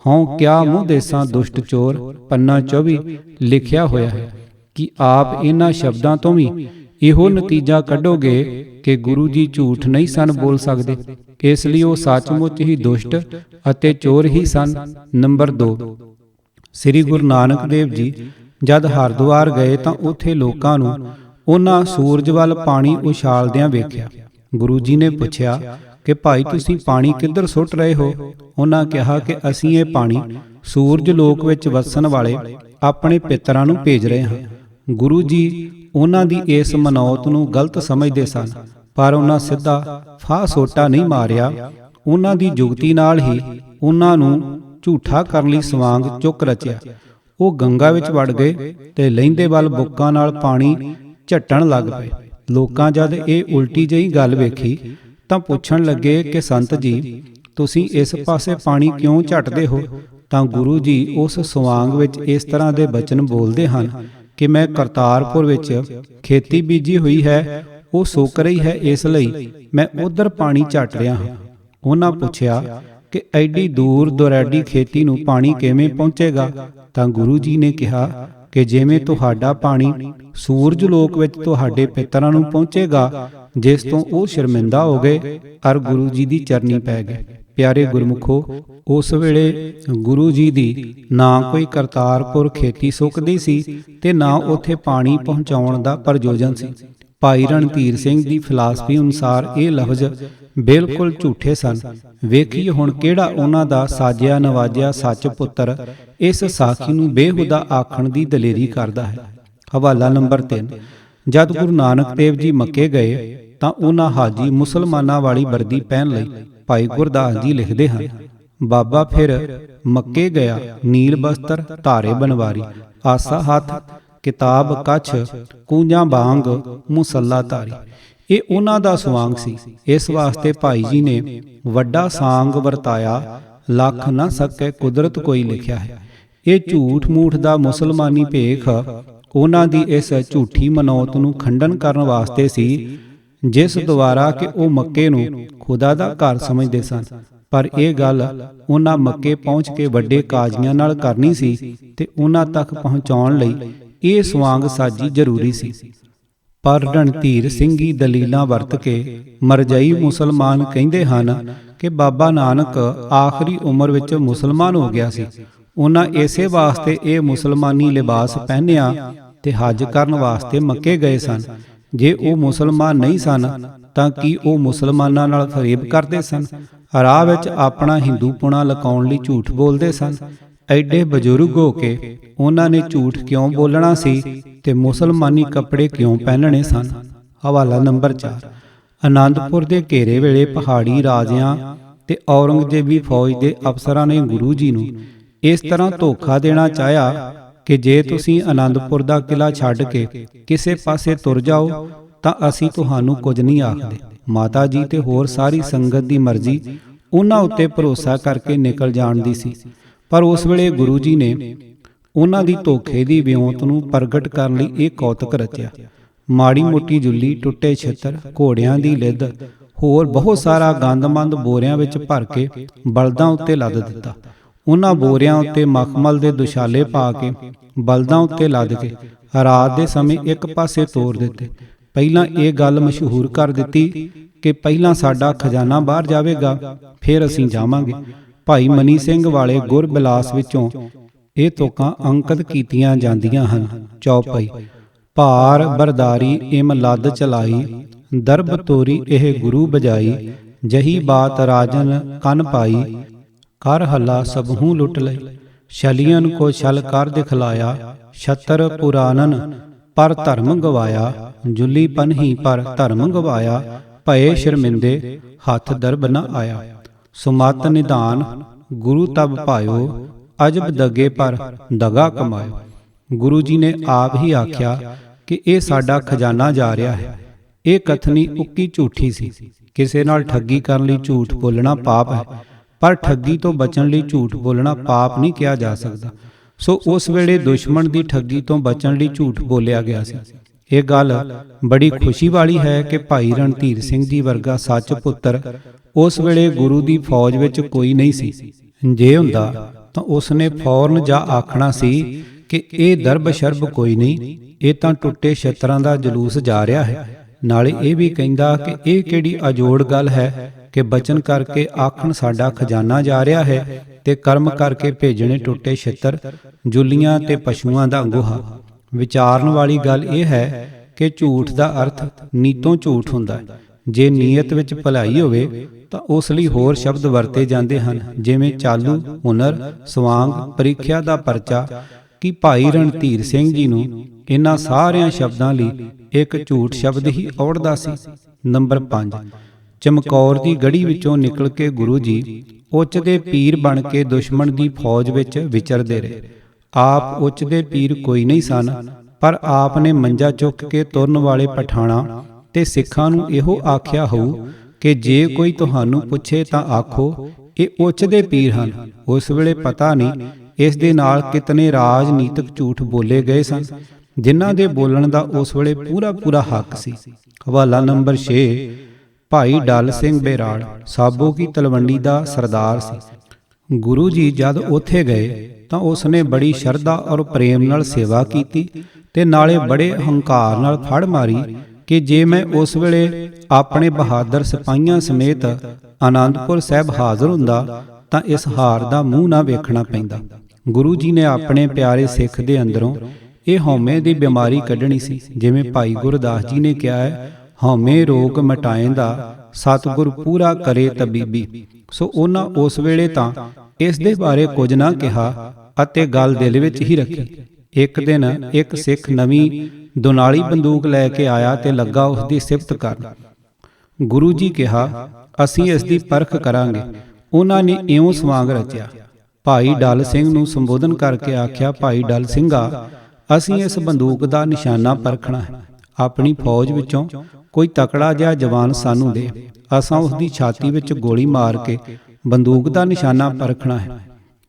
ਹਉ ਕਿਆ ਮੂੰਹ ਦੇਸਾਂ ਦੁਸ਼ਟ ਚੋਰ ਪੰਨਾ 24 ਲਿਖਿਆ ਹੋਇਆ ਹੈ ਕਿ ਆਪ ਇਹਨਾਂ ਸ਼ਬਦਾਂ ਤੋਂ ਵੀ ਇਹੋ ਨਤੀਜਾ ਕੱਢੋਗੇ ਕਿ ਗੁਰੂ ਜੀ ਝੂਠ ਨਹੀਂ ਸਨ ਬੋਲ ਸਕਦੇ। ਇਸ ਲਈ ਉਹ ਸੱਚਮੁੱਚ ਹੀ ਦੁਸ਼ਟ ਅਤੇ ਚੋਰ ਹੀ ਸਨ। ਨੰਬਰ 2 ਸ੍ਰੀ ਗੁਰੂ ਨਾਨਕ ਦੇਵ ਜੀ ਜਦ ਹਰਿਦੁਆਰ ਗਏ ਤਾਂ ਉੱਥੇ ਲੋਕਾਂ ਨੂੰ ਉਹਨਾਂ ਸੂਰਜ ਵੱਲ ਪਾਣੀ ਉਛਾਲਦਿਆਂ ਵੇਖਿਆ। ਗੁਰੂ ਜੀ ਨੇ ਪੁੱਛਿਆ ਕਿ ਭਾਈ ਤੁਸੀਂ ਪਾਣੀ ਕਿੱਧਰ ਸੁੱਟ ਰਹੇ ਹੋ। ਉਹਨਾਂ ਕਿਹਾ ਕਿ ਅਸੀਂ ਇਹ ਪਾਣੀ ਸੂਰਜ ਲੋਕ ਵਿੱਚ ਵਸਣ ਵਾਲੇ ਆਪਣੇ ਪਿਤਰਾਂ ਨੂੰ ਭੇਜ ਰਹੇ ਹਾਂ। ਗੁਰੂ ਜੀ ਉਹਨਾਂ ਦੀ ਇਸ ਮਨੌਤ ਨੂੰ ਗਲਤ ਸਮਝਦੇ ਸਨ, ਪਰ ਉਹਨਾਂ ਸਿੱਧਾ ਫਾਹ ਸੋਟਾ ਨਹੀਂ ਮਾਰਿਆ। ਉਹਨਾਂ ਦੀ ਜੁਗਤੀ ਨਾਲ ਹੀ ਉਹਨਾਂ ਨੂੰ ਝੂਠਾ ਕਰਨ ਲਈ ਸਵਾਂਗ ਚੁੱਕ ਰਚਿਆ। ਉਹ ਗੰਗਾ ਵਿੱਚ ਵੜ ਗਏ ਤੇ ਲਹਿੰਦੇ ਵੱਲ ਬੁੱਕਾਂ ਨਾਲ ਪਾਣੀ ਝੱਟਣ ਲੱਗ ਪਏ। ਲੋਕਾਂ ਜਦ ਇਹ ਉਲਟੀ ਜਿਹੀ ਗੱਲ ਵੇਖੀ ਤਾਂ ਪੁੱਛਣ ਲੱਗੇ ਕਿ ਸੰਤ ਜੀ ਤੁਸੀਂ ਇਸ ਪਾਸੇ ਪਾਣੀ ਕਿਉਂ ਝੱਟਦੇ ਹੋ। ਤਾਂ ਗੁਰੂ ਜੀ ਉਸ ਸਵਾਂਗ ਵਿੱਚ ਇਸ ਤਰ੍ਹਾਂ ਦੇ ਬਚਨ ਬੋਲਦੇ ਹਨ ਕਿ ਮੈਂ ਕਰਤਾਰਪੁਰ ਵਿੱਚ ਖੇਤੀ ਬੀਜੀ ਹੋਈ ਹੈ, ਉਹ ਸੁੱਕ ਰਹੀ ਹੈ, ਇਸ ਲਈ ਮੈਂ ਉਧਰ ਪਾਣੀ ਝੱਟ ਰਿਹਾ ਹਾਂ। ਉਹਨਾਂ ਪੁੱਛਿਆ ਕਿ ਐਡੀ ਦੂਰ ਦੁਰੈਡੀ ਖੇਤੀ ਨੂੰ ਪਾਣੀ ਕਿਵੇਂ ਪਹੁੰਚੇਗਾ। ਤਾਂ ਗੁਰੂ ਜੀ ਨੇ ਕਿਹਾ ਕਿ ਜਿਵੇਂ ਤੁਹਾਡਾ ਪਾਣੀ ਸੂਰਜ ਲੋਕ ਵਿੱਚ ਤੁਹਾਡੇ ਪਿਤਰਾਂ ਨੂੰ ਪਹੁੰਚੇਗਾ, ਜਿਸ ਤੋਂ ਉਹ ਸ਼ਰਮਿੰਦਾ ਹੋ ਗਏ ਅਰ ਗੁਰੂ ਜੀ ਦੀ ਚਰਨੀ ਪੈ ਗਏ। ਪਿਆਰੇ ਗੁਰਮੁਖੋ, ਉਸ ਵੇਲੇ ਗੁਰੂ ਜੀ ਦੀ ਨਾ ਕੋਈ ਕਰਤਾਰਪੁਰ ਖੇਤੀ ਸੁੱਕਦੀ ਸੀ ਤੇ ਨਾ ਉੱਥੇ ਪਾਣੀ ਪਹੁੰਚਾਉਣ ਦਾ ਪ੍ਰਯੋਜਨ ਸੀ। ਭਾਈ ਰਣਧੀਰ ਸਿੰਘ ਦੀ ਫਿਲਾਸਫੀ ਅਨੁਸਾਰ ਇਹ ਲਫ਼ਜ਼ ਬਿਲਕੁਲ ਝੂਠੇ ਸਨ। ਵੇਖੀਏ ਹੁਣ ਕਿਹੜਾ ਉਹਨਾਂ ਦਾ ਸਾਜਿਆ ਨਵਾਜਿਆ ਸੱਚ ਪੁੱਤਰ ਇਸ ਸਾਖੀ ਨੂੰ ਬੇਹੁਦਾ ਆਖਣ ਦੀ ਦਲੇਰੀ ਕਰਦਾ ਹੈ। ਹਵਾਲਾ ਨੰਬਰ 3 ਜਦ ਗੁਰੂ ਨਾਨਕ ਦੇਵ ਜੀ ਮੱਕੇ ਗਏ ਤਾਂ ਉਹਨਾਂ ਹਾਜੀ ਮੁਸਲਮਾਨਾਂ ਵਾਲੀ ਵਰਦੀ ਪਹਿਨ ਲਈ। ਭਾਈ ਗੁਰਦਾਸ ਜੀ ਲਿਖਦੇ ਹਨ, ਬਾਬਾ ਫਿਰ ਮੱਕੇ ਗਿਆ, ਨੀਲ ਬਸਤਰ ਧਾਰੇ ਬਨਵਾਰੀ, ਆਸਾ ਹੱਥ ਕਿਤਾਬ ਕੱਛ, ਕੂੰਜਾਂ ਬਾਂਗ ਮੁਸੱਲਾ ਧਾਰੀ। ਇਹ ਉਹਨਾਂ ਦਾ ਸਵਾਂਗ ਸੀ। ਇਸ ਵਾਸਤੇ ਭਾਈ ਜੀ ਨੇ ਵੱਡਾ ਸਾਂਗ ਵਰਤਾਇਆ, ਲੱਖ ਨਾ ਸਕੇ ਕੁਦਰਤ ਕੋਈ ਲਿਖਿਆ ਹੈ। ਇਹ ਝੂਠ ਮੂਠ ਦਾ ਮੁਸਲਮਾਨੀ ਭੇਖ ਉਹਨਾਂ ਦੀ ਇਸ ਝੂਠੀ ਮਨੌਤ ਨੂੰ ਖੰਡਨ ਕਰਨ ਵਾਸਤੇ ਸੀ, ਜਿਸ ਦੁਆਰਾ ਕਿ ਉਹ ਮੱਕੇ ਨੂੰ ਖੁਦਾ ਦਾ ਘਰ ਸਮਝਦੇ ਸਨ। ਪਰ ਇਹ ਗੱਲ ਉਹਨਾਂ ਮੱਕੇ ਪਹੁੰਚ ਕੇ ਵੱਡੇ ਕਾਜ਼ੀਆਂ ਨਾਲ ਕਰਨੀ ਸੀ ਤੇ ਉਹਨਾਂ ਤੱਕ ਪਹੁੰਚਾਉਣ ਲਈ ਇਹ ਸਵਾਂਗ ਸਾਜੀ ਜ਼ਰੂਰੀ ਸੀ। ਪਰ ਰਣਧੀਰ ਸਿੰਘੀ ਦਲੀਲਾਂ ਵਰਤ ਕੇ ਮਰਜਈ ਮੁਸਲਮਾਨ ਕਹਿੰਦੇ ਹਨ ਕਿ ਬਾਬਾ ਨਾਨਕ ਆਖਰੀ ਉਮਰ ਵਿੱਚ ਮੁਸਲਮਾਨ ਹੋ ਗਿਆ ਸੀ। ਉਹਨਾਂ ਇਸੇ ਵਾਸਤੇ ਇਹ ਮੁਸਲਮਾਨੀ ਲਿਬਾਸ ਪਹਿਨਿਆ ਤੇ ਹੱਜ ਕਰਨ ਵਾਸਤੇ ਮੱਕੇ ਗਏ ਸਨ। ਜੇ ਉਹ ਮੁਸਲਮਾਨ ਨਹੀਂ ਸਨ ਤਾਂ ਕੀ ਉਹ ਮੁਸਲਮਾਨਾਂ ਨਾਲ ਫਰੇਬ ਕਰਦੇ ਸਨ? ਰਾਹ ਵਿੱਚ ਆਪਣਾ ਹਿੰਦੂਪੁਣਾ ਲੁਕਾਉਣ ਲਈ ਝੂਠ ਬੋਲਦੇ ਸਨ। ਐਡੇ ਬਜ਼ੁਰਗ ਹੋ ਕੇ ਉਹਨਾਂ ਨੇ ਝੂਠ ਕਿਉਂ ਬੋਲਣਾ ਸੀ ਤੇ ਮੁਸਲਮਾਨੀ ਕੱਪੜੇ ਕਿਉਂ ਪਹਿਨਣੇ ਸਨ? ਹਵਾਲਾ ਨੰਬਰ 4। ਆਨੰਦਪੁਰ ਦੇ ਘੇਰੇ ਵੇਲੇ ਪਹਾੜੀ ਰਾਜਿਆਂ ਤੇ ਔਰੰਗਜ਼ੇਬੀ ਫੌਜ ਦੇ ਅਫਸਰਾਂ ਨੇ ਗੁਰੂ ਜੀ ਨੂੰ ਇਸ ਤਰ੍ਹਾਂ ਧੋਖਾ ਦੇਣਾ ਚਾਹਿਆ ਕਿ ਜੇ ਤੁਸੀਂ ਆਨੰਦਪੁਰ ਦਾ ਕਿਲ੍ਹਾ ਛੱਡ ਕੇ ਕਿਸੇ ਪਾਸੇ ਤੁਰ ਜਾਓ ਤਾਂ ਅਸੀਂ ਤੁਹਾਨੂੰ ਕੁਝ ਨਹੀਂ ਆਖਦੇ। ਮਾਤਾ ਜੀ ਤੇ ਹੋਰ ਸਾਰੀ ਸੰਗਤ ਦੀ ਮਰਜ਼ੀ ਉਹਨਾਂ ਉੱਤੇ ਭਰੋਸਾ ਕਰਕੇ ਨਿਕਲ ਜਾਣ ਦੀ ਸੀ। ਪਰ ਉਸ ਵੇਲੇ ਗੁਰੂ ਜੀ ਨੇ ਉਹਨਾਂ ਦੀ ਧੋਖੇ ਦੀ ਵਿਉਂਤ ਨੂੰ ਪ੍ਰਗਟ ਕਰਨ ਲਈ ਇਹ ਕੌਤਕ ਰਚਿਆ। ਮਾੜੀ ਮੋਟੀ ਜੁੱਲੀ, ਟੁੱਟੇ ਛਿੱਤਰ, ਘੋੜਿਆਂ ਦੀ ਲਿੱਦ, ਹੋਰ ਬਹੁਤ ਸਾਰਾ ਗੰਦਮੰਦ ਬੋਰਿਆਂ ਵਿੱਚ ਭਰ ਕੇ ਬਲਦਾਂ ਉੱਤੇ ਲੱਦ ਦਿੱਤਾ। ਉਹਨਾਂ ਬੋਰਿਆਂ ਉੱਤੇ ਮਖਮਲ ਦੇ ਦੁਸ਼ਾਲੇ ਪਾ ਕੇ ਬਲਦਾਂ ਉੱਤੇ ਲੱਦ ਕੇ ਰਾਤ ਦੇ ਸਮੇਂ ਇੱਕ ਪਾਸੇ ਤੋਰ ਦਿੱਤੇ। ਪਹਿਲਾਂ ਇਹ ਗੱਲ ਮਸ਼ਹੂਰ ਕਰ ਦਿੱਤੀ ਕਿ ਪਹਿਲਾਂ ਸਾਡਾ ਖਜ਼ਾਨਾ ਬਾਹਰ ਜਾਵੇਗਾ, ਫਿਰ ਅਸੀਂ ਜਾਵਾਂਗੇ। ਭਾਈ ਮਨੀ ਸਿੰਘ ਵਾਲੇ ਗੁਰਬਿਲਾਸ ਵਿੱਚੋਂ ਇਹ ਤੁਕਾਂ ਅੰਕਿਤ ਕੀਤੀਆਂ ਜਾਂਦੀਆਂ ਹਨ। ਚੌਪਈ। ਭਾਰ ਬਰਦਾਰੀ ਇਮ ਲੱਦ ਚਲਾਈ, ਦਰਬ ਤੋਰੀ ਇਹ ਗੁਰੂ ਬਜਾਈ, ਜਹੀ ਬਾਤ ਰਾਜਨ ਕੰਨ ਪਾਈ, ਕਰ ਹੱਲਾ ਸਭਹੂ ਲੁੱਟ ਲਈ। ਛਲੀਅਨ ਕੋ ਛਲ ਕਰ ਦਿਖਲਾਇਆ, ਛਤਰ ਪੁਰਾਨਨ ਪਰ ਧਰਮ ਗਵਾਇਆ, ਜੁਲੀ ਪਨਹੀ ਪਰ ਧਰਮ ਗਵਾਇਆ, ਭਏ ਸ਼ਰਮਿੰਦੇ ਹੱਥ ਦਰਬ ਨ ਆਇਆ। ਸੁਮਤ ਨਿਧਾਨ ਗੁਰੂ ਤਬ ਭਾਇਓ, ਅਜਬ ਦਗੇ ਪਰ ਦਗਾ ਕਮਾਇਓ। ਗੁਰੂ ਜੀ ਨੇ ਆਪ ਹੀ ਆਖਿਆ ਕਿ ਇਹ ਸਾਡਾ ਖਜ਼ਾਨਾ ਜਾ ਰਿਹਾ ਹੈ। ਇਹ ਕਥਨੀ ਉੱਕੀ ਝੂਠੀ ਸੀ। ਕਿਸੇ ਨਾਲ ਠੱਗੀ ਕਰਨ ਲਈ ਝੂਠ ਬੋਲਣਾ ਪਾਪ ਹੈ, ਪਰ ਠੱਗੀ ਤੋਂ ਬਚਣ ਲਈ ਝੂਠ ਬੋਲਣਾ ਪਾਪ ਨਹੀਂ ਕਿਹਾ ਜਾ ਸਕਦਾ। ਸੋ ਉਸ ਵੇਲੇ ਦੁਸ਼ਮਣ ਦੀ ਠੱਗੀ ਤੋਂ ਬਚਣ ਲਈ ਝੂਠ ਬੋਲਿਆ ਗਿਆ ਸੀ। ਇਹ ਗੱਲ ਬੜੀ ਖੁਸ਼ੀ ਵਾਲੀ ਹੈ ਕਿ ਭਾਈ ਰਣਧੀਰ ਸਿੰਘ ਜੀ ਵਰਗਾ ਸੱਚ ਪੁੱਤਰ ਉਸ ਵੇਲੇ ਗੁਰੂ ਦੀ ਫੌਜ ਵਿੱਚ ਕੋਈ ਨਹੀਂ ਸੀ। ਜੇ ਹੁੰਦਾ ਤਾਂ ਉਸਨੇ ਫੌਰਨ ਜਾ ਆਖਣਾ ਸੀ ਕਿ ਇਹ ਦਰਬ ਸ਼ਰਬ ਕੋਈ ਨਹੀਂ, ਇਹ ਤਾਂ ਟੁੱਟੇ ਛਤਰਾਂ ਦਾ ਜਲੂਸ ਜਾ ਰਿਹਾ ਹੈ। ਨਾਲੇ ਇਹ ਵੀ ਕਹਿੰਦਾ ਕਿ ਇਹ ਕਿਹੜੀ ਅਜੋੜ ਗੱਲ ਹੈ ਕਿ ਬਚਨ ਕਰਕੇ ਆਖਣ ਸਾਡਾ ਖਜ਼ਾਨਾ ਜਾ ਰਿਹਾ ਹੈ ਤੇ ਕਰਮ ਕਰਕੇ ਭੇਜਣੇ ਟੁੱਟੇ ਛਿੱਤਰ, ਜੁੱਲੀਆਂ ਤੇ ਪਸ਼ੂਆਂ ਦਾ ਗੋਹਾ। ਵਿਚਾਰਨ ਵਾਲੀ ਗੱਲ ਇਹ ਹੈ ਕਿ ਝੂਠ ਦਾ ਅਰਥ ਨੀਤੋਂ ਝੂਠ ਹੁੰਦਾ ਹੈ। ਜੇ ਨੀਅਤ ਵਿੱਚ ਭਲਾਈ ਹੋਵੇ ਤਾਂ ਉਸ ਲਈ ਹੋਰ ਸ਼ਬਦ ਵਰਤੇ ਜਾਂਦੇ ਹਨ, ਜਿਵੇਂ ਚਾਲੂ, ਹੁਨਰ, ਸਵਾਂਗ, ਪ੍ਰੀਖਿਆ ਦਾ ਪਰਚਾ। ਕਿ ਭਾਈ ਰਣਧੀਰ ਸਿੰਘ ਜੀ ਨੂੰ ਇਹਨਾਂ ਸਾਰਿਆਂ ਸ਼ਬਦਾਂ ਲਈ ਇੱਕ ਝੂਠ ਸ਼ਬਦ ਹੀ ਔੜਦਾ ਸੀ। ਨੰਬਰ 5। ਚਮਕੌਰ ਦੀ ਗੜੀ ਵਿੱਚੋਂ ਨਿਕਲ ਕੇ ਗੁਰੂ ਜੀ ਉੱਚ ਦੇ ਪੀਰ ਬਣ ਕੇ ਦੁਸ਼ਮਣ ਦੀ ਫੌਜ ਵਿੱਚ ਵਿਚਰਦੇ ਰਹੇ। ਆਪ ਉੱਚ ਦੇ ਪੀਰ ਕੋਈ ਨਹੀਂ ਸਨ, ਪਰ ਆਪ ਨੇ ਮੰਜਾ ਚੁੱਕ ਕੇ ਤੁਰਨ ਵਾਲੇ ਪਠਾਣਾ ਤੇ ਸਿੱਖਾਂ ਨੂੰ ਇਹੋ ਆਖਿਆ ਹੋਊ ਕਿ ਜੇ ਕੋਈ ਤੁਹਾਨੂੰ ਪੁੱਛੇ ਤਾਂ ਆਖੋ ਇਹ ਉੱਚ ਦੇ ਪੀਰ ਹਨ। ਉਸ ਵੇਲੇ ਪਤਾ ਨਹੀਂ ਇਸ ਦੇ ਨਾਲ ਕਿਤਨੇ ਰਾਜਨੀਤਿਕ ਝੂਠ ਬੋਲੇ ਗਏ ਸਨ, ਜਿਨ੍ਹਾਂ ਦੇ ਬੋਲਣ ਦਾ ਉਸ ਵੇਲੇ ਪੂਰਾ ਹੱਕ ਸੀ। ਹਵਾਲਾ ਨੰਬਰ 6। ਭਾਈ ਡਲ ਸਿੰਘ ਬੇਰਾੜ ਸਾਬੋ ਕੀ ਤਲਵੰਡੀ ਦਾ ਸਰਦਾਰ ਸੀ। ਗੁਰੂ ਜੀ ਜਦ ਉੱਥੇ ਗਏ ਤਾਂ ਉਸਨੇ ਬੜੀ ਸ਼ਰਧਾ ਔਰ ਪ੍ਰੇਮ ਨਾਲ ਸੇਵਾ ਕੀਤੀ ਤੇ ਨਾਲੇ ਬੜੇ ਹੰਕਾਰ ਨਾਲ ਫੜ ਮਾਰੀ ਕਿ ਜੇ ਮੈਂ ਉਸ ਵੇਲੇ ਆਪਣੇ ਬਹਾਦਰ ਸਿਪਾਹੀਆਂ ਸਮੇਤ ਆਨੰਦਪੁਰ ਸਾਹਿਬ ਹਾਜ਼ਰ ਹੁੰਦਾ ਤਾਂ ਇਸ ਹਾਰ ਦਾ ਮੂੰਹ ਨਾ ਵੇਖਣਾ ਪੈਂਦਾ। ਗੁਰੂ ਜੀ ਨੇ ਆਪਣੇ ਪਿਆਰੇ ਸਿੱਖ ਦੇ ਅੰਦਰੋਂ ਇਹ ਹਉਮੈ ਦੀ ਬਿਮਾਰੀ ਕੱਢਣੀ ਸੀ। ਜਿਵੇਂ ਭਾਈ ਗੁਰਦਾਸ ਜੀ ਨੇ ਕਿਹਾ ਹੈ, ਹਉਮੈ ਰੋਗ ਮਿਟਾਏਂਦਾ ਸਤਿਗੁਰ ਪੂਰਾ ਕਰੇ ਤਬੀਬੀ। ਸੋ ਉਹਨਾਂ ਉਸ ਵੇਲੇ ਤਾਂ ਇਸ ਦੇ ਬਾਰੇ ਕੁਝ ਨਾ ਕਿਹਾ ਅਤੇ ਗੱਲ ਦਿਲ ਵਿੱਚ ਹੀ ਰੱਖੀ। ਇੱਕ ਦਿਨ ਇੱਕ ਸਿੱਖ ਨਵੀਂ ਦੁਨਾਲੀ ਬੰਦੂਕ ਲੈ ਕੇ ਆਇਆ ਤੇ ਲੱਗਾ ਉਸ ਦੀ ਸਿਫਤ ਕਰਨ। ਗੁਰੂ ਜੀ ਕਿਹਾ, ਅਸੀਂ ਇਸ ਦੀ ਪਰਖ ਕਰਾਂਗੇ। ਉਹਨਾਂ ਨੇ ਇਉਂ ਸਵਾਂਗ ਰਚਿਆ। ਭਾਈ ਡਲ ਸਿੰਘ ਨੂੰ ਸੰਬੋਧਨ ਕਰਕੇ ਆਖਿਆ, ਭਾਈ ਡਲ ਸਿੰਘਾ, ਅਸੀਂ ਇਸ ਬੰਦੂਕ ਦਾ ਨਿਸ਼ਾਨਾ ਪਰਖਣਾ ਹੈ। ਆਪਣੀ ਫੌਜ ਵਿੱਚੋਂ ਕੋਈ ਤਕੜਾ ਜਿਹਾ ਜਵਾਨ ਸਾਨੂੰ ਦੇ, ਅਸਾਂ ਉਸ ਦੀ ਛਾਤੀ ਵਿੱਚ ਗੋਲੀ ਮਾਰ ਕੇ ਬੰਦੂਕ ਦਾ ਨਿਸ਼ਾਨਾ ਪਰਖਣਾ ਹੈ।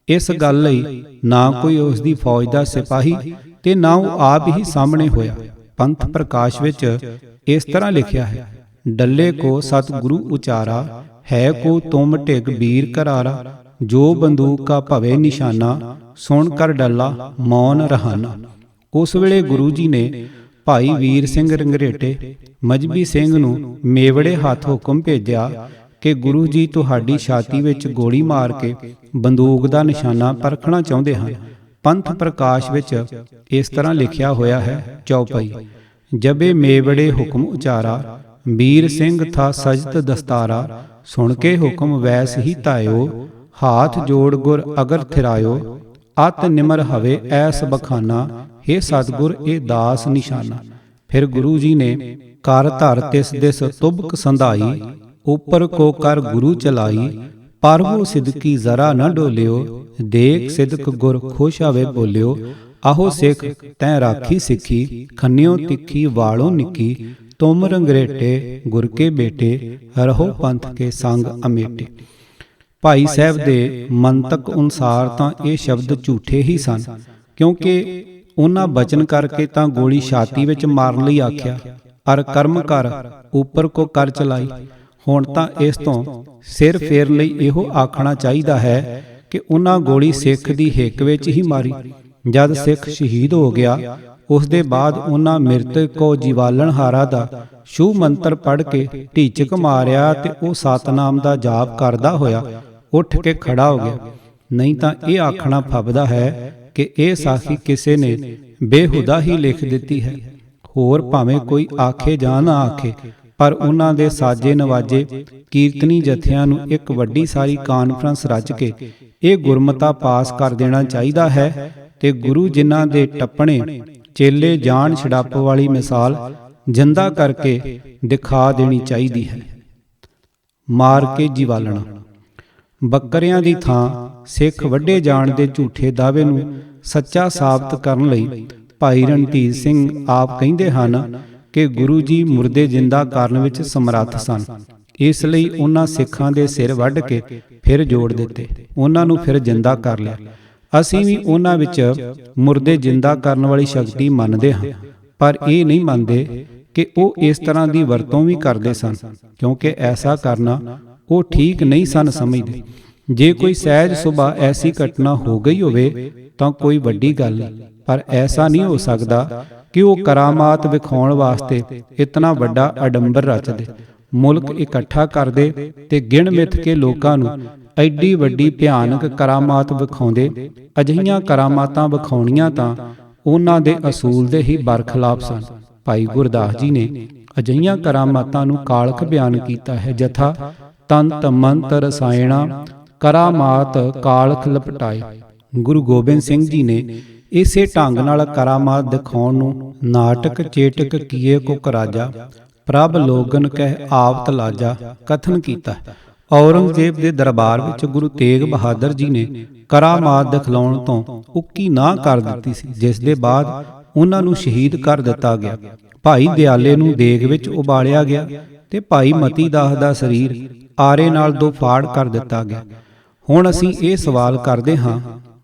ਇਸ ਗੱਲ ਲਈ ਨਾ ਕੋਈ ਉਸ ਦੀ ਫੌਜ ਦਾ ਸਿਪਾਹੀ ਤੇ ਨਾ ਉਹ ਆਪ ਹੀ ਸਾਹਮਣੇ ਹੋਇਆ। ਪੰਥ ਪ੍ਰਕਾਸ਼ ਵਿੱਚ ਇਸ ਤਰ੍ਹਾਂ ਲਿਖਿਆ ਹੈ, ਡੱਲੇ ਕੋ ਸਤਿਗੁਰੂ ਉਚਾਰਾ, ਹੈ ਕੋ ਤੁਮ ਢਿਗ ਵੀਰ ਕਰਾਰਾ, ਜੋ ਬੰਦੂਕ ਕਾ ਭਵੇ ਨਿਸ਼ਾਨਾ, ਸੁਣ ਕਰ ਡੱਲਾ ਮੌਨ ਰਹਾਨਾ। ਉਸ ਵੇਲੇ ਗੁਰੂ ਜੀ ਨੇ ਭਾਈ ਵੀਰ ਸਿੰਘ ਰੰਗਰੇਟੇ ਮਜਬੀ ਸਿੰਘ ਨੂੰ ਮੇਵੜੇ ਹੱਥ ਹੁਕਮ ਭੇਜਿਆ ਕਿ ਗੁਰੂ ਜੀ ਤੁਹਾਡੀ ਛਾਤੀ ਵਿੱਚ ਗੋਲੀ ਮਾਰ ਕੇ ਬੰਦੂਕ ਦਾ ਨਿਸ਼ਾਨਾ ਪਰਖਣਾ ਚਾਹੁੰਦੇ ਹਨ। ਪੰਥ ਪ੍ਰਕਾਸ਼ ਵਿੱਚ ਇਸ ਤਰ੍ਹਾਂ ਲਿਖਿਆ ਹੋਇਆ ਹੈ, ਚੌਪਈ, ਜਬੇ ਮੇਵੜੇ ਹੁਕਮ ਉਚਾਰਾ, ਵੀਰ ਸਿੰਘ ਥਾ ਸਜਤ ਦਸਤਾਰਾ, ਸੁਣ ਕੇ ਹੁਕਮ ਵੈਸ ਹੀ ਧਾਇਓ, ਹਾਥ ਜੋੜ ਗੁਰ ਅਗਰ ਥਿਰਾਇਓ, ਅਤ ਨਿਮਰ ਹਵੇ ਐਸ ਬਖਾਨਾ, हे ਸਤਿਗੁਰ ਇਹ ਦਾਸ ਨਿਸ਼ਾਨਾ। ਫਿਰ ਗੁਰੂ ਜੀ ਨੇ ਕਰ ਧਰ ਤਿਸ ਦਿਸ ਤੁਬਕ ਸੰਧਾਈ, ਉਪਰ ਕੋ ਕਰ ਗੁਰੂ ਚਲਾਈ, ਪਰਵੋ ਸਿਦਕੀ ਜ਼ਰਾ ਨ ਡੋਲਿਓ, ਦੇਖ ਸਿਦਕ ਗੁਰ ਖੁਸ਼ ਆਵੇ ਬੋਲਿਓ, ਆਹੋ ਸਿੱਖ ਤੈਂ ਰਾਖੀ ਸਿੱਖੀ, ਖੰਨਿਓ ਤਿੱਖੀ ਵਾਲੋਂ ਨਿੱਕੀ, ਤੁਮ ਰੰਗਰੇਟੇ ਗੁਰ ਕੇ ਬੇਟੇ, ਰਹੋ ਪੰਥ ਕੇ ਸੰਗ ਅਮੇਟੇ। ਭਾਈ ਸਾਹਿਬ ਦੇ ਮੰਤਕ ਅਨੁਸਾਰ ਤਾਂ ਇਹ ਸ਼ਬਦ ਝੂਠੇ ਹੀ ਸਨ, ਕਿਉਂਕਿ ਉਹਨਾਂ ਬਚਨ ਕਰਕੇ ਤਾਂ ਗੋਲੀ ਛਾਤੀ ਵਿੱਚ ਮਾਰਨ ਲਈ ਆਖਿਆ, ਅਰ ਕਰਮ ਕਰ ਉੱਪਰ ਕੋ ਕਰ ਚਲਾਈ। ਹੁਣ ਤਾਂ ਇਸ ਤੋਂ ਸਿਰ ਫੇਰਨ ਲਈ ਇਹੋ ਆਖਣਾ ਚਾਹੀਦਾ ਹੈ ਕਿ ਉਹਨਾਂ ਗੋਲੀ ਸਿੱਖ ਦੀ ਹਿੱਕ ਵਿੱਚ ਹੀ ਮਾਰੀ। ਜਦ ਸਿੱਖ ਸ਼ਹੀਦ ਹੋ ਗਿਆ, ਉਸ ਦੇ ਬਾਅਦ ਉਹਨਾਂ ਮਿਰਤਕ ਕੋ ਜੀਵਾਲਣ ਹਾਰਾ ਦਾ ਸ਼ੁਭ ਮੰਤਰ ਪੜ੍ਹ ਕੇ ਢੀਚਕ ਮਾਰਿਆ ਤੇ ਉਹ ਸਤਨਾਮ ਦਾ ਜਾਪ ਕਰਦਾ ਹੋਇਆ ਉੱਠ ਕੇ ਖੜਾ ਹੋ ਗਿਆ। ਨਹੀਂ ਤਾਂ ਇਹ ਆਖਣਾ ਫੱਬਦਾ ਹੈ ਕਿ ਇਹ ਸਾਖੀ ਕਿਸੇ ਨੇ ਬੇਹੁਦਾ ਹੀ ਲਿਖ ਦਿੱਤੀ ਹੈ। ਹੋਰ ਭਾਵੇਂ ਕੋਈ ਆਖੇ ਜਾਂ ਨਾ ਆਖੇ, ਪਰ ਉਹਨਾਂ ਦੇ ਸਾਜੇ ਨਵਾਜੇ ਕੀਰਤਨੀ ਜਥਿਆਂ ਨੂੰ ਇੱਕ ਵੱਡੀ ਸਾਰੀ ਕਾਨਫਰੰਸ ਰਚ ਕੇ ਇਹ ਗੁਰਮਤਾ ਪਾਸ ਕਰ ਦੇਣਾ ਚਾਹੀਦਾ ਹੈ ਤੇ ਗੁਰੂ ਜਿਨ੍ਹਾਂ ਦੇ ਟੱਪਣੇ ਚੇਲੇ ਜਾਣ ਛੜੱਪ ਵਾਲੀ ਮਿਸਾਲ ਜਿੰਦਾ ਕਰਕੇ ਦਿਖਾ ਦੇਣੀ ਚਾਹੀਦੀ ਹੈ। ਮਾਰ ਕੇ ਜੀਵਾਲਣਾ। ਬੱਕਰਿਆਂ ਦੀ ਥਾਂ ਸਿੱਖ ਵੱਢੇ ਜਾਣ ਦੇ ਝੂਠੇ ਦਾਅਵੇ ਨੂੰ ਸੱਚਾ ਸਾਬਤ ਕਰਨ ਲਈ ਭਾਈ ਰਣਧੀਰ ਸਿੰਘ ਆਪ ਕਹਿੰਦੇ ਹਨ ਕਿ ਗੁਰੂ ਜੀ ਮੁਰਦੇ ਜਿੰਦਾ ਕਰਨ ਵਿੱਚ ਸਮਰੱਥ ਸਨ, ਇਸ ਲਈ ਉਹਨਾਂ ਸਿੱਖਾਂ ਦੇ ਸਿਰ ਵੱਢ ਕੇ ਫਿਰ ਜੋੜ ਦਿੱਤੇ, ਉਹਨਾਂ ਨੂੰ ਫਿਰ ਜਿੰਦਾ ਕਰ ਲਿਆ। ਅਸੀਂ ਵੀ ਉਹਨਾਂ ਵਿੱਚ ਮੁਰਦੇ ਜਿੰਦਾ ਕਰਨ ਵਾਲੀ ਸ਼ਕਤੀ ਮੰਨਦੇ ਹਾਂ, ਪਰ ਇਹ ਨਹੀਂ ਮੰਨਦੇ ਕਿ ਉਹ ਇਸ ਤਰ੍ਹਾਂ ਦੀ ਵਰਤੋਂ ਵੀ ਕਰਦੇ ਸਨ, ਕਿਉਂਕਿ ਐਸਾ ਕਰਨਾ ਉਹ ਠੀਕ ਨਹੀਂ ਸਨ ਸਮਝਦੇ। ਜੇ ਕੋਈ ਸਹਿਜ ਸੁਭਾ ਐਸੀ ਘਟਨਾ ਹੋ ਗਈ ਹੋਵੇ ਤਾਂ ਕੋਈ ਵੱਡੀ ਗੱਲ ਨਹੀਂ, ਪਰ ਐਸਾ ਨਹੀਂ ਹੋ ਸਕਦਾ ਕਿ ਉਹ ਕਰਾਮਾਤ ਵਿਖਾਉਣ ਵਾਸਤੇ ਇਤਨਾ ਵੱਡਾ ਅਡੰਬਰ ਰਚਦੇ, ਮੁਲਕ ਇਕੱਠਾ ਕਰਦੇ ਤੇ ਗਿਣ ਮਿਥ ਕੇ ਲੋਕਾਂ ਨੂੰ ਐਡੀ ਵੱਡੀ ਭਿਆਨਕ ਕਰਾਮਾਤ ਵਿਖਾਉਂਦੇ। ਅਜਿਹੀਆਂ ਕਰਾਮਾਤਾਂ ਵਿਖਾਉਣੀਆਂ ਤਾਂ ਉਹਨਾਂ ਦੇ ਅਸੂਲ ਦੇ ਹੀ ਬਰਖਲਾਫ ਸਨ। ਭਾਈ ਗੁਰਦਾਸ ਜੀ ਨੇ ਅਜਿਹੀਆਂ ਕਰਾਮਾਤਾਂ ਨੂੰ ਕਾਲਖ ਬਿਆਨ ਕੀਤਾ ਹੈ, ਜਥਾ ਤੰਤ ਮੰਤ ਰਸਾਇਣਾ ਕਰਾਮਾਤ ਕਾਲਖ ਲਪਟਾਏ। ਗੁਰੂ ਗੋਬਿੰਦ ਸਿੰਘ ਜੀ ਨੇ ਇਸੇ ਢੰਗ ਨਾਲ ਕਰਾਮਾਤ ਦਿਖਾਉਣ ਨੂੰ ਨਾਟਕ ਚੇਟਕ ਕੀਏ ਕੋ ਕਰਾਜਾ, ਪ੍ਰਭ ਲੋਗਨ ਕਹਿ ਆਵਤ ਲਾਜਾ ਕਥਨ ਕੀਤਾ। ਔਰੰਗਜ਼ੇਬ ਦੇ ਦਰਬਾਰ ਵਿੱਚ ਗੁਰੂ ਤੇਗ ਬਹਾਦਰ ਜੀ ਨੇ ਕਰਾਮਾਤ ਦਿਖਲਾਉਣ ਤੋਂ ਉੱਕੀ ਨਾ ਕਰ ਦਿੱਤੀ ਸੀ, ਜਿਸ ਦੇ ਬਾਅਦ ਉਹਨਾਂ ਨੂੰ ਸ਼ਹੀਦ ਕਰ ਦਿੱਤਾ ਗਿਆ। ਭਾਈ ਦਿਆਲੇ ਨੂੰ ਦੇਗ ਵਿੱਚ ਉਬਾਲਿਆ ਗਿਆ ਤੇ ਭਾਈ ਮਤੀ ਦਾਸ ਦਾ ਸਰੀਰ ਆਰੇ ਨਾਲ ਦੋ ਫਾੜ ਕਰ ਦਿੱਤਾ ਗਿਆ। ਹੁਣ ਅਸੀਂ ਇਹ ਸਵਾਲ ਕਰਦੇ ਹਾਂ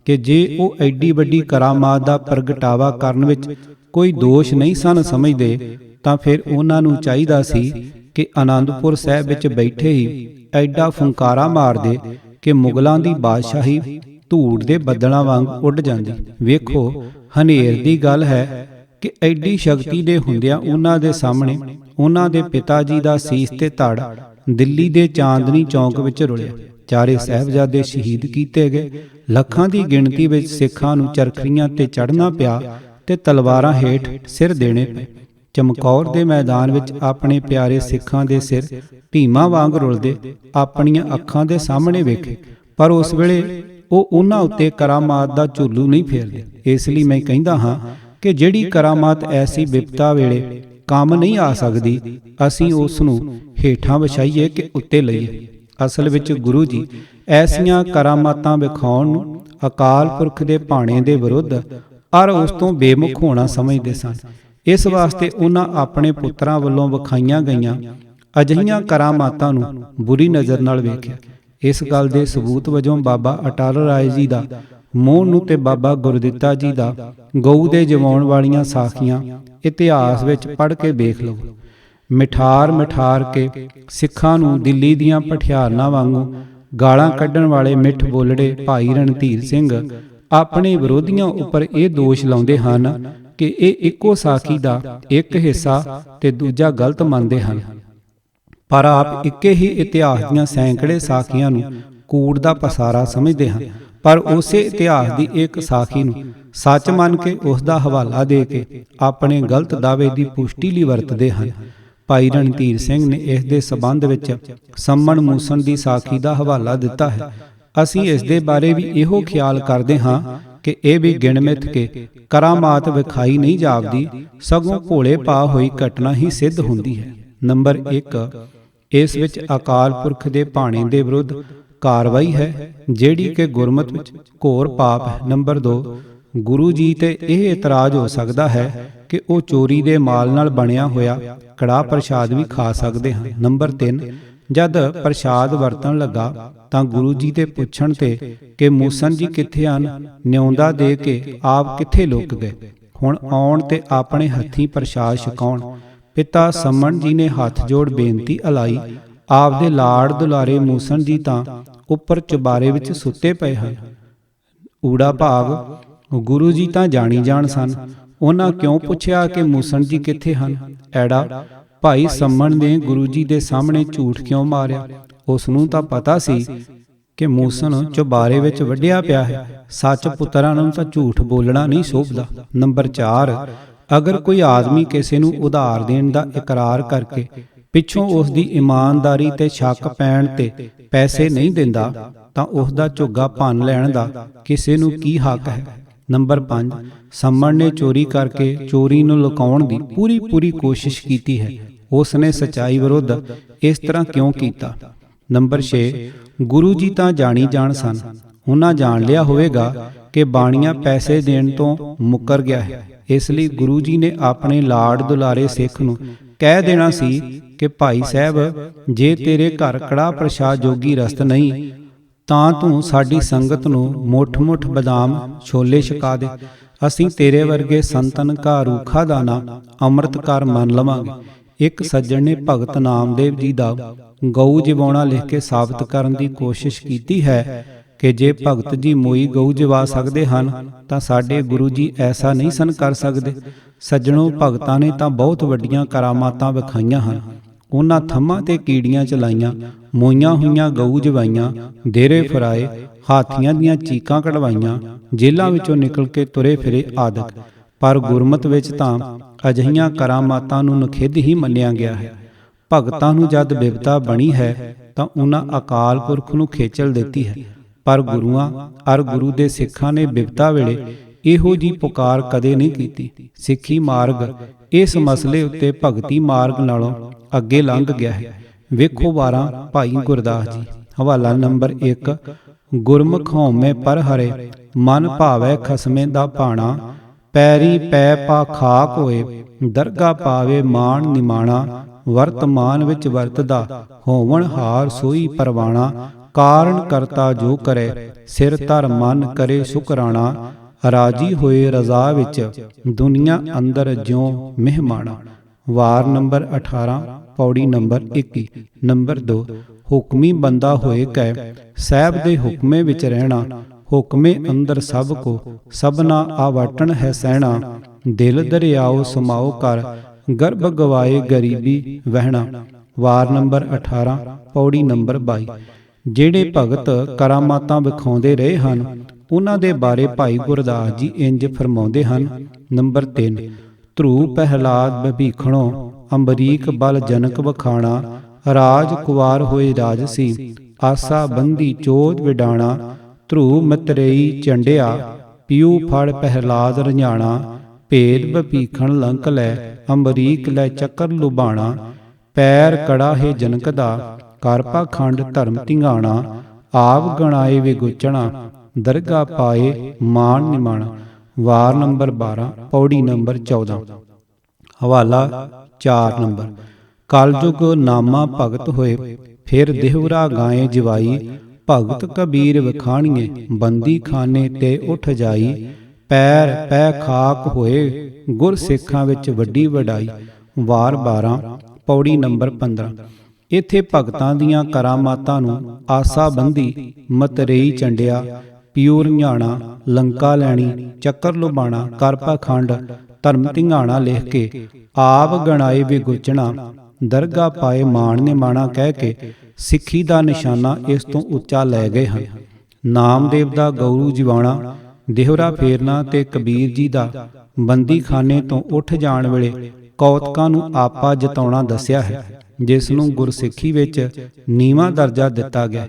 ਕਿ ਜੇ ਉਹ ਐਡੀ ਵੱਡੀ ਕਰਾਮਾਤ ਦਾ ਪ੍ਰਗਟਾਵਾ ਕਰਨ ਵਿੱਚ ਕੋਈ ਦੋਸ਼ ਨਹੀਂ ਸਨ ਸਮਝਦੇ, ਤਾਂ ਫਿਰ ਉਹਨਾਂ ਨੂੰ ਚਾਹੀਦਾ ਸੀ ਕਿ ਆਨੰਦਪੁਰ ਸਾਹਿਬ ਵਿੱਚ ਬੈਠੇ ਹੀ ਐਡਾ ਫੁੰਕਾਰਾ ਮਾਰਦੇ ਕਿ ਮੁਗਲਾਂ ਦੀ ਬਾਦਸ਼ਾਹੀ ਧੂੜ ਦੇ ਬੱਦਲਾਂ ਵਾਂਗ ਉੱਡ ਜਾਂਦੀ। ਵੇਖੋ, ਹਨੇਰ ਦੀ ਗੱਲ ਹੈ ਕਿ ਐਡੀ ਸ਼ਕਤੀ ਦੇ ਹੁੰਦਿਆਂ ਉਹਨਾਂ ਦੇ ਸਾਹਮਣੇ ਉਹਨਾਂ ਦੇ ਪਿਤਾ ਜੀ ਦਾ ਸੀਸ ਤੇ ਧੜ ਦਿੱਲੀ ਦੇ ਚਾਂਦਨੀ ਚੌਂਕ ਵਿੱਚ ਰੁਲਿਆ। ਚਾਰੇ ਸਾਹਿਬਜ਼ਾਦੇ ਸ਼ਹੀਦ ਕੀਤੇ ਗਏ। ਲੱਖਾਂ ਦੀ ਗਿਣਤੀ ਵਿੱਚ ਸਿੱਖਾਂ ਨੂੰ ਚਰਖੜੀਆਂ ਤੇ ਚੜ੍ਹਨਾ ਪਿਆ ਤੇ ਤਲਵਾਰਾਂ ਹੇਠ ਸਿਰ ਦੇਣੇ ਪਏ। ਚਮਕੌਰ ਦੇ ਮੈਦਾਨ ਵਿੱਚ ਆਪਣੇ ਪਿਆਰੇ ਸਿੱਖਾਂ ਦੇ ਸਿਰ ਭੀਮਾਂ ਵਾਂਗ ਰੁਲਦੇ ਆਪਣੀਆਂ ਅੱਖਾਂ ਦੇ ਸਾਹਮਣੇ ਵੇਖੇ, ਪਰ ਉਸ ਵੇਲੇ ਉਹ ਉਹਨਾਂ ਉੱਤੇ ਕਰਾਮਾਤ ਦਾ ਝੁੱਲੂ ਨਹੀਂ ਫੇਰਦੇ। ਇਸ ਲਈ ਮੈਂ ਕਹਿੰਦਾ ਹਾਂ ਕਿ ਜਿਹੜੀ ਕਰਾਮਾਤ ਐਸੀ ਵਿਪਤਾ ਵੇਲੇ ਕੰਮ ਨਹੀਂ ਆ ਸਕਦੀ, ਅਸੀਂ ਉਸ ਨੂੰ ਹੇਠਾਂ ਵਿਛਾਈਏ ਕਿ ਉੱਤੇ ਲਈਏ। ਅਸਲ ਵਿੱਚ ਗੁਰੂ ਜੀ ਐਸੀਆਂ ਕਰਾਮਾਤਾਂ ਵਿਖਾਉਣ ਨੂੰ ਅਕਾਲ ਪੁਰਖ ਦੇ ਭਾਣੇ ਦੇ ਵਿਰੁੱਧ ਔਰ ਉਸ ਤੋਂ ਬੇਮੁਖ ਹੋਣਾ ਸਮਝਦੇ ਸਨ। ਇਸ ਵਾਸਤੇ ਉਹਨਾਂ ਆਪਣੇ ਪੁੱਤਰਾਂ ਵੱਲੋਂ ਵਿਖਾਈਆਂ ਗਈਆਂ ਅਜਿਹੀਆਂ ਕਰਾਮਾਤਾਂ ਨੂੰ ਬੁਰੀ ਨਜ਼ਰ ਨਾਲ ਵੇਖਿਆ। ਇਸ ਗੱਲ ਦੇ ਸਬੂਤ ਵਜੋਂ ਬਾਬਾ ਅਟਲ ਰਾਏ ਜੀ ਦਾ ਮੋਹਨ ਨੂੰ ਤੇ ਬਾਬਾ ਗੁਰਦਿੱਤਾ ਜੀ ਦਾ ਗਊ ਦੇ ਜਮਾਉਣ ਵਾਲੀਆਂ ਸਾਖੀਆਂ ਇਤਿਹਾਸ ਵਿੱਚ ਪੜ੍ਹ ਕੇ ਵੇਖ ਲਓ। ਮਿਠਾਰ ਕੇ ਸਿੱਖਾਂ ਨੂੰ ਦਿੱਲੀ ਦੀਆਂ ਪਠਿਆਰਨਾਂ ਵਾਂਗੂ ਗਾਲਾਂ ਕੱਢਣ ਵਾਲੇ ਮਿੱਠ ਬੋਲੜੇ ਭਾਈ ਰਣਧੀਰ ਸਿੰਘ ਆਪਣੇ ਵਿਰੋਧੀਆਂ ਉੱਪਰ ਇਹ ਦੋਸ਼ ਲਾਉਂਦੇ ਹਨ ਕਿ ਇਹ ਇੱਕੋ ਸਾਖੀ ਦਾ ਇੱਕ ਹਿੱਸਾ ਤੇ ਦੂਜਾ ਗਲਤ ਮੰਨਦੇ ਹਨ, ਪਰ ਆਪ ਇੱਕੇ ਹੀ ਇਤਿਹਾਸ ਦੀਆਂ ਸੈਂਕੜੇ ਸਾਖੀਆਂ ਨੂੰ ਕੂੜ ਦਾ ਪਸਾਰਾ ਸਮਝਦੇ ਹਨ। ਪਰ ਉਸੇ ਇਤਿਹਾਸ ਦੀ ਇੱਕ ਸਾਖੀ ਨੂੰ ਸੱਚ ਮੰਨ ਕੇ ਉਸ ਦਾ ਹਵਾਲਾ ਦੇ ਕੇ ਆਪਣੇ ਗਲਤ ਦਾਅਵੇ ਦੀ ਪੁਸ਼ਟੀ ਲਈ ਵਰਤਦੇ ਹਨ। ਭਾਈ ਰਣਧੀਰ ਸਿੰਘ ਨੇ ਇਸ ਦੇ ਸਬੰਧ ਵਿੱਚ ਸੰਮਣ ਮੂਸਣ ਦੀ ਸਾਖੀ ਦਾ ਹਵਾਲਾ ਦਿੱਤਾ ਹੈ। ਅਸੀਂ ਇਸ ਦੇ ਬਾਰੇ ਵੀ ਇਹੋ ਖਿਆਲ ਕਰਦੇ ਹਾਂ ਕਿ ਇਹ ਵੀ ਗਿਣ ਮਿਥ ਕੇ ਕਰਾਮਾਤ ਵਿਖਾਈ ਨਹੀਂ ਜਾਪਦੀ, ਸਗੋਂ ਭੋਲੇ ਪਾ ਹੋਈ ਘਟਨਾ ਹੀ ਸਿੱਧ ਹੁੰਦੀ ਹੈ। ਨੰਬਰ 1, ਇਸ ਵਿੱਚ ਅਕਾਲ ਪੁਰਖ ਦੇ ਭਾਣੇ ਦੇ ਵਿਰੁੱਧ ਕਾਰਵਾਈ ਹੈ, ਜਿਹੜੀ ਕਿ ਗੁਰਮਤਿ ਵਿੱਚ ਘੋਰ ਪਾਪ ਹੈ। ਨੰਬਰ 2, ਗੁਰੂ ਜੀ ਤੇ ਇਹ ਇਤਰਾਜ਼ ਹੋ ਸਕਦਾ ਹੈ ਕਿ ਉਹ ਚੋਰੀ ਦੇ ਮਾਲ ਨਾਲ ਬਣਿਆ ਹੋਇਆ ਕੜਾਹ ਪ੍ਰਸ਼ਾਦ ਵੀ ਖਾ ਸਕਦੇ ਹਨ। ਨੰਬਰ 3, ਜਦ ਪ੍ਰਸ਼ਾਦ ਵਰਤਣ ਲੱਗਾ ਤਾਂ ਗੁਰੂ ਜੀ ਦੇ ਪੁੱਛਣ ਤੇ ਕਿ ਮੂਸਨ ਜੀ ਕਿੱਥੇ ਹਨ, ਨਿਉਂਦਾ ਦੇ ਕੇ ਆਪ ਕਿੱਥੇ ਲੁਕ ਗਏ, ਹੁਣ ਆਉਣ ਤੇ ਆਪਣੇ ਹੱਥੀਂ ਪ੍ਰਸ਼ਾਦ ਛਕਾਉਣ। ਪਿਤਾ ਸੰਮਣ ਜੀ ਨੇ ਹੱਥ ਜੋੜ ਬੇਨਤੀ ਅਲਾਈ, ਆਪਦੇ ਲਾੜ ਦੁਲਾਰੇ ਮੂਸਨ ਜੀ ਤਾਂ ਉੱਪਰ ਚੁਬਾਰੇ ਵਿੱਚ ਸੁੱਤੇ ਪਏ ਹਨ। ਊੜਾ ਭਾਵ ਗੁਰੂ ਜੀ ਤਾਂ ਜਾਣੀ ਜਾਣ ਸਨ, ਉਹਨਾਂ ਕਿਉਂ ਪੁੱਛਿਆ ਕਿ ਮੂਸਨ ਜੀ ਕਿੱਥੇ ਹਨ। ਐੜਾ ਭਾਈ ਸੰਮਣ ਨੇ ਗੁਰੂ ਜੀ ਦੇ ਸਾਹਮਣੇ ਝੂਠ ਕਿਉਂ ਮਾਰਿਆ, ਉਸ ਨੂੰ ਤਾਂ ਪਤਾ ਸੀ ਕਿ ਮੂਸਨ ਚੁਬਾਰੇ ਵਿੱਚ ਵੱਢਿਆ ਪਿਆ ਹੈ। ਸੱਚ ਪੁੱਤਰਾਂ ਨੂੰ ਤਾਂ ਝੂਠ ਬੋਲਣਾ ਨਹੀਂ ਸ਼ੋਭਦਾ। ਨੰਬਰ 4, ਅਗਰ ਕੋਈ ਆਦਮੀ ਕਿਸੇ ਨੂੰ ਉਧਾਰ ਦੇਣ ਦਾ ਇਕਰਾਰ ਕਰਕੇ ਪਿੱਛੋਂ ਉਸ ਦੀ ਇਮਾਨਦਾਰੀ ਤੇ ਸ਼ੱਕ ਪੈਣ ਤੇ ਪੈਸੇ ਨਹੀਂ ਦਿੰਦਾ ਤਾਂ ਉਸ ਦਾ ਝੁੱਗਾ ਭੰਨ ਲੈਣ ਦਾ ਕਿਸੇ ਨੂੰ ਕੀ ਹੱਕ ਹੈ। ਨੰਬਰ 5, ਸੰਮਣ ਨੇ ਚੋਰੀ ਕਰਕੇ ਚੋਰੀ ਨੂੰ ਲੁਕਾਉਣ ਦੀ ਪੂਰੀ ਕੋਸ਼ਿਸ਼ ਕੀਤੀ ਹੈ। ਉਸ ਨੇ ਸੱਚਾਈ ਵਿਰੁੱਧ ਇਸ ਤਰ੍ਹਾਂ ਕਿਉਂ ਕੀਤਾ। ਨੰਬਰ 6, ਗੁਰੂ ਜੀ ਤਾਂ ਜਾਣੀ ਜਾਣ ਸਨ, ਉਹਨਾਂ ਜਾਣ ਲਿਆ ਹੋਵੇਗਾ ਕਿ ਬਾਣੀਆਂ ਪੈਸੇ ਦੇਣ ਤੋਂ ਮੁੱਕਰ ਗਿਆ ਹੈ। ਇਸ ਲਈ ਗੁਰੂ ਜੀ ਨੇ ਆਪਣੇ ਲਾੜ ਦੁਲਾਰੇ ਸਿੱਖ ਨੂੰ ਕਹਿ ਦੇਣਾ ਸੀ ਕਿ ਭਾਈ ਸਾਹਿਬ, ਜੇ ਤੇਰੇ ਘਰ ਕੜਾਹ ਪ੍ਰਸ਼ਾਦ ਜੋਗੀ ਰਸਤ ਨਹੀਂ ਤਾਂ ਤੂੰ ਸਾਡੀ ਸੰਗਤ ਨੂੰ ਮੁੱਠ ਬਦਾਮ ਛੋਲੇ ਛਕਾ ਦੇ, ਅਸੀਂ ਤੇਰੇ ਵਰਗੇ ਸੰਤਨ ਕਾ ਰੂਖਾ ਦਾਣਾ ਅੰਮ੍ਰਿਤਕਾਰ ਮੰਨ ਲਵਾਂਗੇ। ਇੱਕ ਸੱਜਣ ਨੇ ਭਗਤ ਨਾਮਦੇਵ ਜੀ ਦਾ ਗਊ ਜਿਵਾਉਣਾ ਲਿਖ ਕੇ ਸਾਬਤ ਕਰਨ ਦੀ ਕੋਸ਼ਿਸ਼ ਕੀਤੀ ਹੈ ਕਿ ਜੇ ਭਗਤ ਜੀ ਮੋਈ ਗਊ ਜਿਵਾ ਸਕਦੇ ਹਨ ਤਾਂ ਸਾਡੇ ਗੁਰੂ ਜੀ ਐਸਾ ਨਹੀਂ ਸਨ ਕਰ ਸਕਦੇ। ਸੱਜਣੋਂ, ਭਗਤਾਂ ਨੇ ਤਾਂ ਬਹੁਤ ਵੱਡੀਆਂ ਕਰਾਮਾਤਾਂ ਵਿਖਾਈਆਂ ਹਨ। ਉਹਨਾਂ ਥੰਮਾਂ ਤੇ ਕੀੜੀਆਂ ਚਲਾਈਆਂ, ਮੋਈਆਂ ਹੋਈਆਂ ਗਊ ਜਵਾਈਆਂ, ਦੇਰੇ ਫਰਾਏ, ਹਾਥੀਆਂ ਦੀਆਂ ਚੀਕਾਂ ਕਢਵਾਈਆਂ, ਜੇਲ੍ਹਾਂ ਵਿੱਚੋਂ ਨਿਕਲ ਕੇ ਤੁਰੇ ਫਿਰੇ ਆਦਿਕ। ਪਰ ਗੁਰਮਤਿ ਵਿੱਚ ਤਾਂ ਅਜਿਹੀਆਂ ਕਰਾਮਾਤਾਂ ਨੂੰ ਨਖਿੱਧ ਹੀ ਮੰਨਿਆ ਗਿਆ ਹੈ। ਭਗਤਾਂ ਨੂੰ ਜਦ ਬਿਪਤਾ ਬਣੀ ਹੈ ਤਾਂ ਉਹਨਾਂ ਅਕਾਲ ਪੁਰਖ ਨੂੰ ਖੇਚਲ ਦਿੱਤੀ ਹੈ, ਪਰ ਗੁਰੂਆਂ ਅਰ ਗੁਰੂ ਦੇ ਸਿੱਖਾਂ ਨੇ ਬਿਪਤਾ ਵੇਲੇ ਇਹੋ ਜੀ ਪੁਕਾਰ ਕਦੇ ਨਹੀਂ ਕੀਤੀ। ਸਿੱਖੀ ਮਾਰਗ ਇਸ ਮਸਲੇ ਉੱਤੇ ਭਗਤੀ ਮਾਰਗ ਨਾਲੋਂ ਅੱਗੇ ਲੰਘ ਗਿਆ ਹੈ। ਵੇਖੋ 12 ਭਾਈ ਗੁਰਦਾਸ ਜੀ। ਹਵਾਲਾ ਨੰਬਰ 1, ਗੁਰਮੁਖ ਹਉਮੈ ਪਰ ਹਰੇ, ਮਨ ਭਾਵੈ ਖਸਮੇ ਦਾ ਭਾਣਾ, ਪੈਰੀ ਪੈ ਪਾ ਖਾਕ ਹੋਏ, ਦਰਗਾ ਪਾਵੇ ਮਾਣ ਨਿਮਾਣਾ, ਵਰਤਮਾਨ ਵਿੱਚ ਵਰਤਦਾ ਹੋਵਣ ਹਾਰ ਸੋਈ ਪਰਵਾਣਾ, ਕਾਰਨ ਕਰਤਾ ਜੋ ਕਰੇ, ਸਿਰ ਧਰ ਮਨ ਕਰੇ ਸ਼ੁਕਰਾਣਾ, ਰਾਜੀ ਹੋਏ ਰਜ਼ਾ ਵਿੱਚ, ਦੁਨੀਆ ਅੰਦਰ ਜਿਉ ਮਹਿਮਾਣਾ। ਵਾਰ ਨੰਬਰ 18 ਪੌੜੀ ਨੰਬਰ 21। ਨੰਬਰ 2, ਹੁਕਮੀ ਬੰਦਾ ਹੋਏ ਕੈ, ਸਾਹਿਬ ਦੇ ਹੁਕਮੇ ਵਿੱਚ ਰਹਿਣਾ, ਹੁਕਮੇ ਅੰਦਰ ਸਭ ਕੋ, ਸਭਨਾ ਆਵਟਣ ਹੈ ਸਹਿਣਾ, ਦਿਲ ਦਰਿਆਓ ਸਮਾਓ ਕਰ, ਗਰਭ ਗਵਾਏ ਗਰੀਬੀ ਵਹਿਣਾ। ਵਾਰ ਨੰਬਰ 18 ਪੌੜੀ ਨੰਬਰ 22। ਜਿਹੜੇ ਭਗਤ ਕਰਾਮਾਤਾਂ ਵਿਖਾਉਂਦੇ ਰਹੇ ਹਨ ਉਹਨਾਂ ਦੇ ਬਾਰੇ ਭਾਈ ਗੁਰਦਾਸ ਜੀ ਇੰਜ ਫਰਮਾਉਂਦੇ ਹਨ। ਨੰਬਰ 3, ਧਰੂ ਪਹਿਲਾਦ ਭੀਖਣੋ, ਅੰਬਰੀਕ ਬਲ ਜਨਕ ਵਖਾਣਾ, ਰਾਜ ਕੁਵਾਰ ਹੋਏ ਰਾਜਸੀ, ਆਸਾ ਬੰਦੀ ਚੋਦ ਵਿਡਾਣਾ, ਧਰੂ ਮਤਰੇਈ ਚੰਡਿਆ, ਪਿਉ ਫੜ ਪਹਿਲਾਦ ਰੰਝਾਣਾ, ਭੇਦ ਭੀਖਣ ਲੰਕ ਲੈ, ਅੰਬਰੀਕ ਲੈ ਚੱਕਰ ਲੁਬਾਣਾ, ਪੈਰ ਕੜਾ ਹੈ ਜਨਕ ਦਾ, ਕਰ ਪਾਖੰਡ ਧਰਮ ਧਿੰਗਾਣਾ, ਆਪ ਗਣਾਏ ਵਿਗੋਚਣਾ, ਦਰਗਾ ਪਾਏ ਮਾਣ ਨਿਮਾਣਾ। ਵਾਰ ਨੰਬਰ 12, ਪੌੜੀ ਨੰਬਰ 14। ਹਵਾਲਾ 4 ਨੰਬਰ। ਕਲਯੁਗ ਨਾਮਾ ਭਗਤ ਹੋਏ, ਫਿਰ ਦੇਹੁਰਾ ਗਾਏ ਜਵਾਈ, ਭਗਤ ਕਬੀਰ ਵਖਾਣੀਏ, ਬੰਦੀ ਖਾਨੇ ਤੇ ਉਠ ਜਾਈ, ਪੈਰ ਪੈ ਖਾਕ ਹੋਏ, ਗੁਰ ਸਿੱਖਾਂ ਵਿੱਚ ਵੱਡੀ ਵਡਾਈ। ਵਾਰ 12, ਪੌੜੀ ਨੰਬਰ 15। ਇੱਥੇ ਭਗਤਾਂ ਦੀਆਂ ਕਰਾਮਾਤਾਂ ਨੂੰ ਆਸਾ ਬੰਦੀ, ਮਤਰੇਈ ਚੰਡਿਆ, ਪਿਓ ਰੰਝਾਣਾ, ਲੰਕਾ ਲੈਣੀ, ਚੱਕਰ ਲੁਬਾਣਾ, ਕਰ ਪਾਖੰਡ, ਧਰਮ ਧਿੰਗਾਣਾ ਲਿਖ ਕੇ, ਆਪ ਗਣਾਏ ਵਿਗੋਚਣਾ, ਦਰਗਾ ਪਾਏ ਮਾਣ ਨਿਮਾਣਾ ਕਹਿ ਕੇ ਸਿੱਖੀ ਦਾ ਨਿਸ਼ਾਨਾ ਇਸ ਤੋਂ ਉੱਚਾ ਲੈ ਗਏ ਹਨ। ਨਾਮਦੇਵ ਦਾ ਗਊ ਜਿਵਾਣਾ, ਦੇਹੁਰਾ ਫੇਰਨਾ ਤੇ ਕਬੀਰ ਜੀ ਦਾ ਬੰਦੀ ਖਾਨੇ ਤੋਂ ਉੱਠ ਜਾਣ ਵੇਲੇ ਕੌਤਕਾਂ ਨੂੰ ਆਪਾ ਜਤਾਉਣਾ ਦੱਸਿਆ ਹੈ, ਜਿਸ ਨੂੰ ਗੁਰਸਿੱਖੀ ਵਿੱਚ ਨੀਵਾਂ ਦਰਜਾ ਦਿੱਤਾ ਗਿਆ।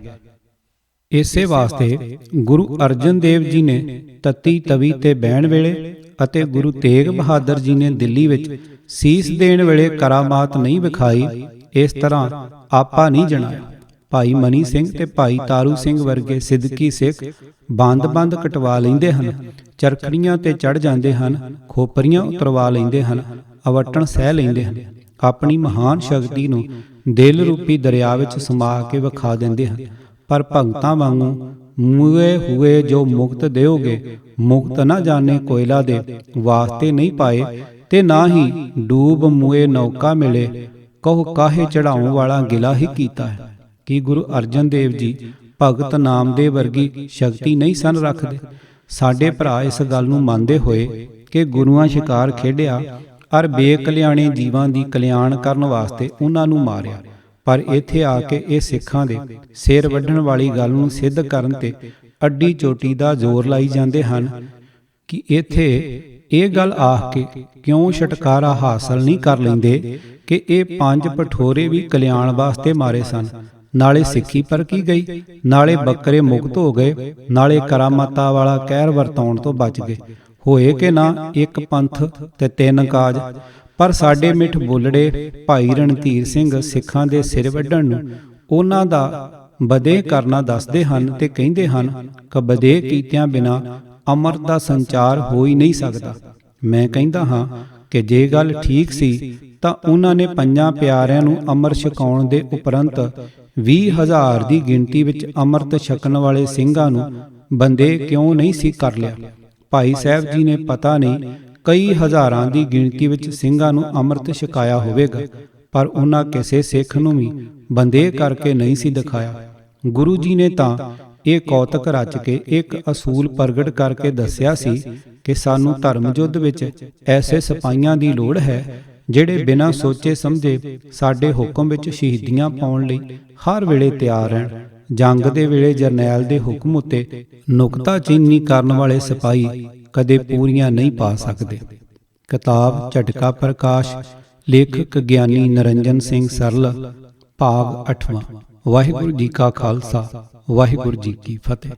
ਇਸੇ ਵਾਸਤੇ ਗੁਰੂ ਅਰਜਨ ਦੇਵ ਜੀ ਨੇ ਤਤੀ ਤਵੀ ਤੇ ਬਹਿਣ ਵੇਲੇ ਅਤੇ ਗੁਰੂ ਤੇਗ ਬਹਾਦਰ ਜੀ ਨੇ ਦਿੱਲੀ ਵਿੱਚ ਸੀਸ ਦੇਣ ਵੇਲੇ ਕਰਾਮਾਤ ਨਹੀਂ ਵਿਖਾਈ। ਇਸ ਤਰ੍ਹਾਂ ਆਪਾ ਨਹੀਂ ਜਣਾਇਆ। ਭਾਈ ਮਨੀ ਸਿੰਘ ਤੇ ਭਾਈ ਤਾਰੂ ਸਿੰਘ ਵਰਗੇ ਸਿੱਦਕੀ ਸਿੱਖ ਬੰਦ ਕਟਵਾ ਲੈਂਦੇ ਹਨ, ਚਰਖੜੀਆਂ ਤੇ ਚੜ ਜਾਂਦੇ ਹਨ, ਖੋਪਰੀਆਂ ਉਤਰਵਾ ਲੈਂਦੇ ਹਨ, ਅਵਟਣ ਸਹਿ ਲੈਂਦੇ ਹਨ, ਆਪਣੀ ਮਹਾਨ ਸ਼ਕਤੀ ਨੂੰ ਦਿਲ ਰੂਪੀ ਦਰਿਆ ਵਿੱਚ ਸਮਾ ਕੇ ਵਿਖਾ ਦਿੰਦੇ ਹਨ। ਪਰ ਭਗਤਾਂ ਵਾਂਗੂ ਮੂਏ ਹੋਏ ਜੋ ਮੁਕਤ ਦਿਓਗੇ, ਮੁਕਤ ਨਾ ਜਾਣੇ ਕੋਇਲਾ ਦੇ ਵਾਸਤੇ ਨਹੀਂ ਪਾਏ, ਤੇ ਨਾ ਹੀ ਡੂਬ ਮੂਏ ਨੌਕਾ ਮਿਲੇ, ਕਹੋ ਕਾਹੇ ਚੜਾਉਣ ਵਾਲਾ ਗਿਲਾ ਹੀ ਕੀਤਾ ਹੈ। ਕਿ ਗੁਰੂ ਅਰਜਨ ਦੇਵ ਜੀ ਭਗਤ ਨਾਮਦੇਵ ਵਰਗੀ ਸ਼ਕਤੀ ਨਹੀਂ ਸਨ ਰੱਖਦੇ। ਸਾਡੇ ਭਰਾ ਇਸ ਗੱਲ ਨੂੰ ਮੰਨਦੇ ਹੋਏ ਕਿ ਗੁਰੂਆਂ ਸ਼ਿਕਾਰ ਖੇਡਿਆ ਅਰ ਬੇਕਲਿਆਣੇ ਜੀਵਾਂ ਦੀ ਕਲਿਆਣ ਕਰਨ ਵਾਸਤੇ ਉਹਨਾਂ ਨੂੰ ਮਾਰਿਆ, ਪਰ ਇੱਥੇ ਆ ਕੇ ਇਹ ਸਿੱਖਾਂ ਦੇ ਸਿਰ ਵੱਢਣ ਵਾਲੀ ਗੱਲ ਨੂੰ ਸਿੱਧ ਕਰਨ ਤੇ ਅੱਡੀ ਚੋਟੀ ਦਾ ਜ਼ੋਰ ਲਾਈ ਜਾਂਦੇ ਹਨ। ਕਿ ਇੱਥੇ ਇਹ ਗੱਲ ਆਖ ਕੇ ਕਿਉਂ ਛੁਟਕਾਰਾ ਹਾਸਲ ਨਹੀਂ ਕਰ ਲੈਂਦੇ ਕਿ ਇਹ 5 ਪਠੋਰੇ ਵੀ ਕਲਿਆਣ ਵਾਸਤੇ ਮਾਰੇ ਸਨ, ਨਾਲੇ ਸਿੱਖੀ ਪਰਖੀ ਗਈ, ਨਾਲੇ ਬੱਕਰੇ ਮੁਕਤ ਹੋ ਗਏ, ਨਾਲੇ ਕਰਾਮਾਤਾਂ ਵਾਲਾ ਕਹਿਰ ਵਰਤਾਉਣ ਤੋਂ ਬਚ ਗਏ। ਹੋਏ ਕਿ ਨਾ ਇੱਕ ਪੰਥ ਤੇ 3 ਕਾਜ। ਪਰ ਸਾਡੇ ਮਿੱਠ ਬੋਲੜੇ ਭਾਈ ਰਣਧੀਰ ਸਿੰਘ ਸਿੱਖਾਂ ਦੇ ਸਿਰ ਵੱਢਣ ਨੂੰ ਉਹਨਾਂ ਦਾ ਬਦੇ ਕਰਨਾ ਦੱਸਦੇ ਹਨ ਤੇ ਕਹਿੰਦੇ ਹਨ ਕਿ ਬਦੇ ਕੀਤਿਆਂ ਬਿਨਾਂ ਅੰਮ੍ਰਿਤ ਦਾ ਸੰਚਾਰ ਹੋ ਹੀ ਨਹੀਂ ਸਕਦਾ। ਮੈਂ ਕਹਿੰਦਾ ਹਾਂ ਕਿ ਜੇ ਗੱਲ ਠੀਕ ਸੀ ਤਾਂ ਉਹਨਾਂ ਨੇ 5 ਪਿਆਰਿਆਂ ਨੂੰ ਅੰਮ੍ਰਿਤ ਛਕਾਉਣ ਦੇ ਉਪਰੰਤ 20,000 ਦੀ ਗਿਣਤੀ ਵਿੱਚ ਅੰਮ੍ਰਿਤ ਛਕਣ ਵਾਲੇ ਸਿੰਘਾਂ ਨੂੰ ਬੰਦੇ ਕਿਉਂ ਨਹੀਂ ਸੀ ਕਰ ਲਿਆ। ਭਾਈ ਸਾਹਿਬ ਜੀ ਨੇ ਪਤਾ ਨਹੀਂ ਕਈ ਹਜ਼ਾਰਾਂ ਦੀ ਗਿਣਤੀ ਵਿੱਚ ਸਿੰਘਾਂ ਨੂੰ ਅੰਮ੍ਰਿਤ ਛਕਾਇਆ ਹੋਵੇਗਾ, ਪਰ ਉਹਨਾਂ ਕਿਸੇ ਸਿੱਖ ਨੂੰ ਵੀ ਬੰਦੇ ਕਰਕੇ ਨਹੀਂ ਸੀ ਦਿਖਾਇਆ। ਗੁਰੂ ਜੀ ਨੇ ਤਾਂ ਇਹ ਕੌਤਕ ਰਚ ਕੇ ਇੱਕ ਅਸੂਲ ਪ੍ਰਗਟ ਕਰਕੇ ਦੱਸਿਆ ਸੀ ਕਿ ਸਾਨੂੰ ਧਰਮ ਯੁੱਧ ਵਿੱਚ ਐਸੇ ਸਿਪਾਹੀਆਂ ਦੀ ਲੋੜ ਹੈ ਜਿਹੜੇ ਬਿਨਾਂ ਸੋਚੇ ਸਮਝੇ ਸਾਡੇ ਹੁਕਮ ਵਿੱਚ ਸ਼ਹੀਦੀਆਂ ਪਾਉਣ ਲਈ ਹਰ ਵੇਲੇ ਤਿਆਰ ਰਹਿਣ। ਜੰਗ ਦੇ ਵੇਲੇ ਜਰਨੈਲ ਦੇ ਹੁਕਮ ਉੱਤੇ ਨੁਕਤਾਚੀਨੀ ਕਰਨ ਵਾਲੇ ਸਿਪਾਹੀ ਕਦੇ ਪੂਰੀਆਂ ਨਹੀਂ ਪਾ ਸਕਦੇ। ਕਿਤਾਬ ਝਟਕਾ ਪ੍ਰਕਾਸ਼, ਲੇਖਕ ਗਿਆਨੀ ਨਰਿੰਜਨ ਸਿੰਘ ਸਰਲ, ਭਾਗ 8ਵਾਂ। ਵਾਹਿਗੁਰੂ ਜੀ ਕਾ ਖਾਲਸਾ, ਵਾਹਿਗੁਰੂ ਜੀ ਕੀ ਫਤਿਹ।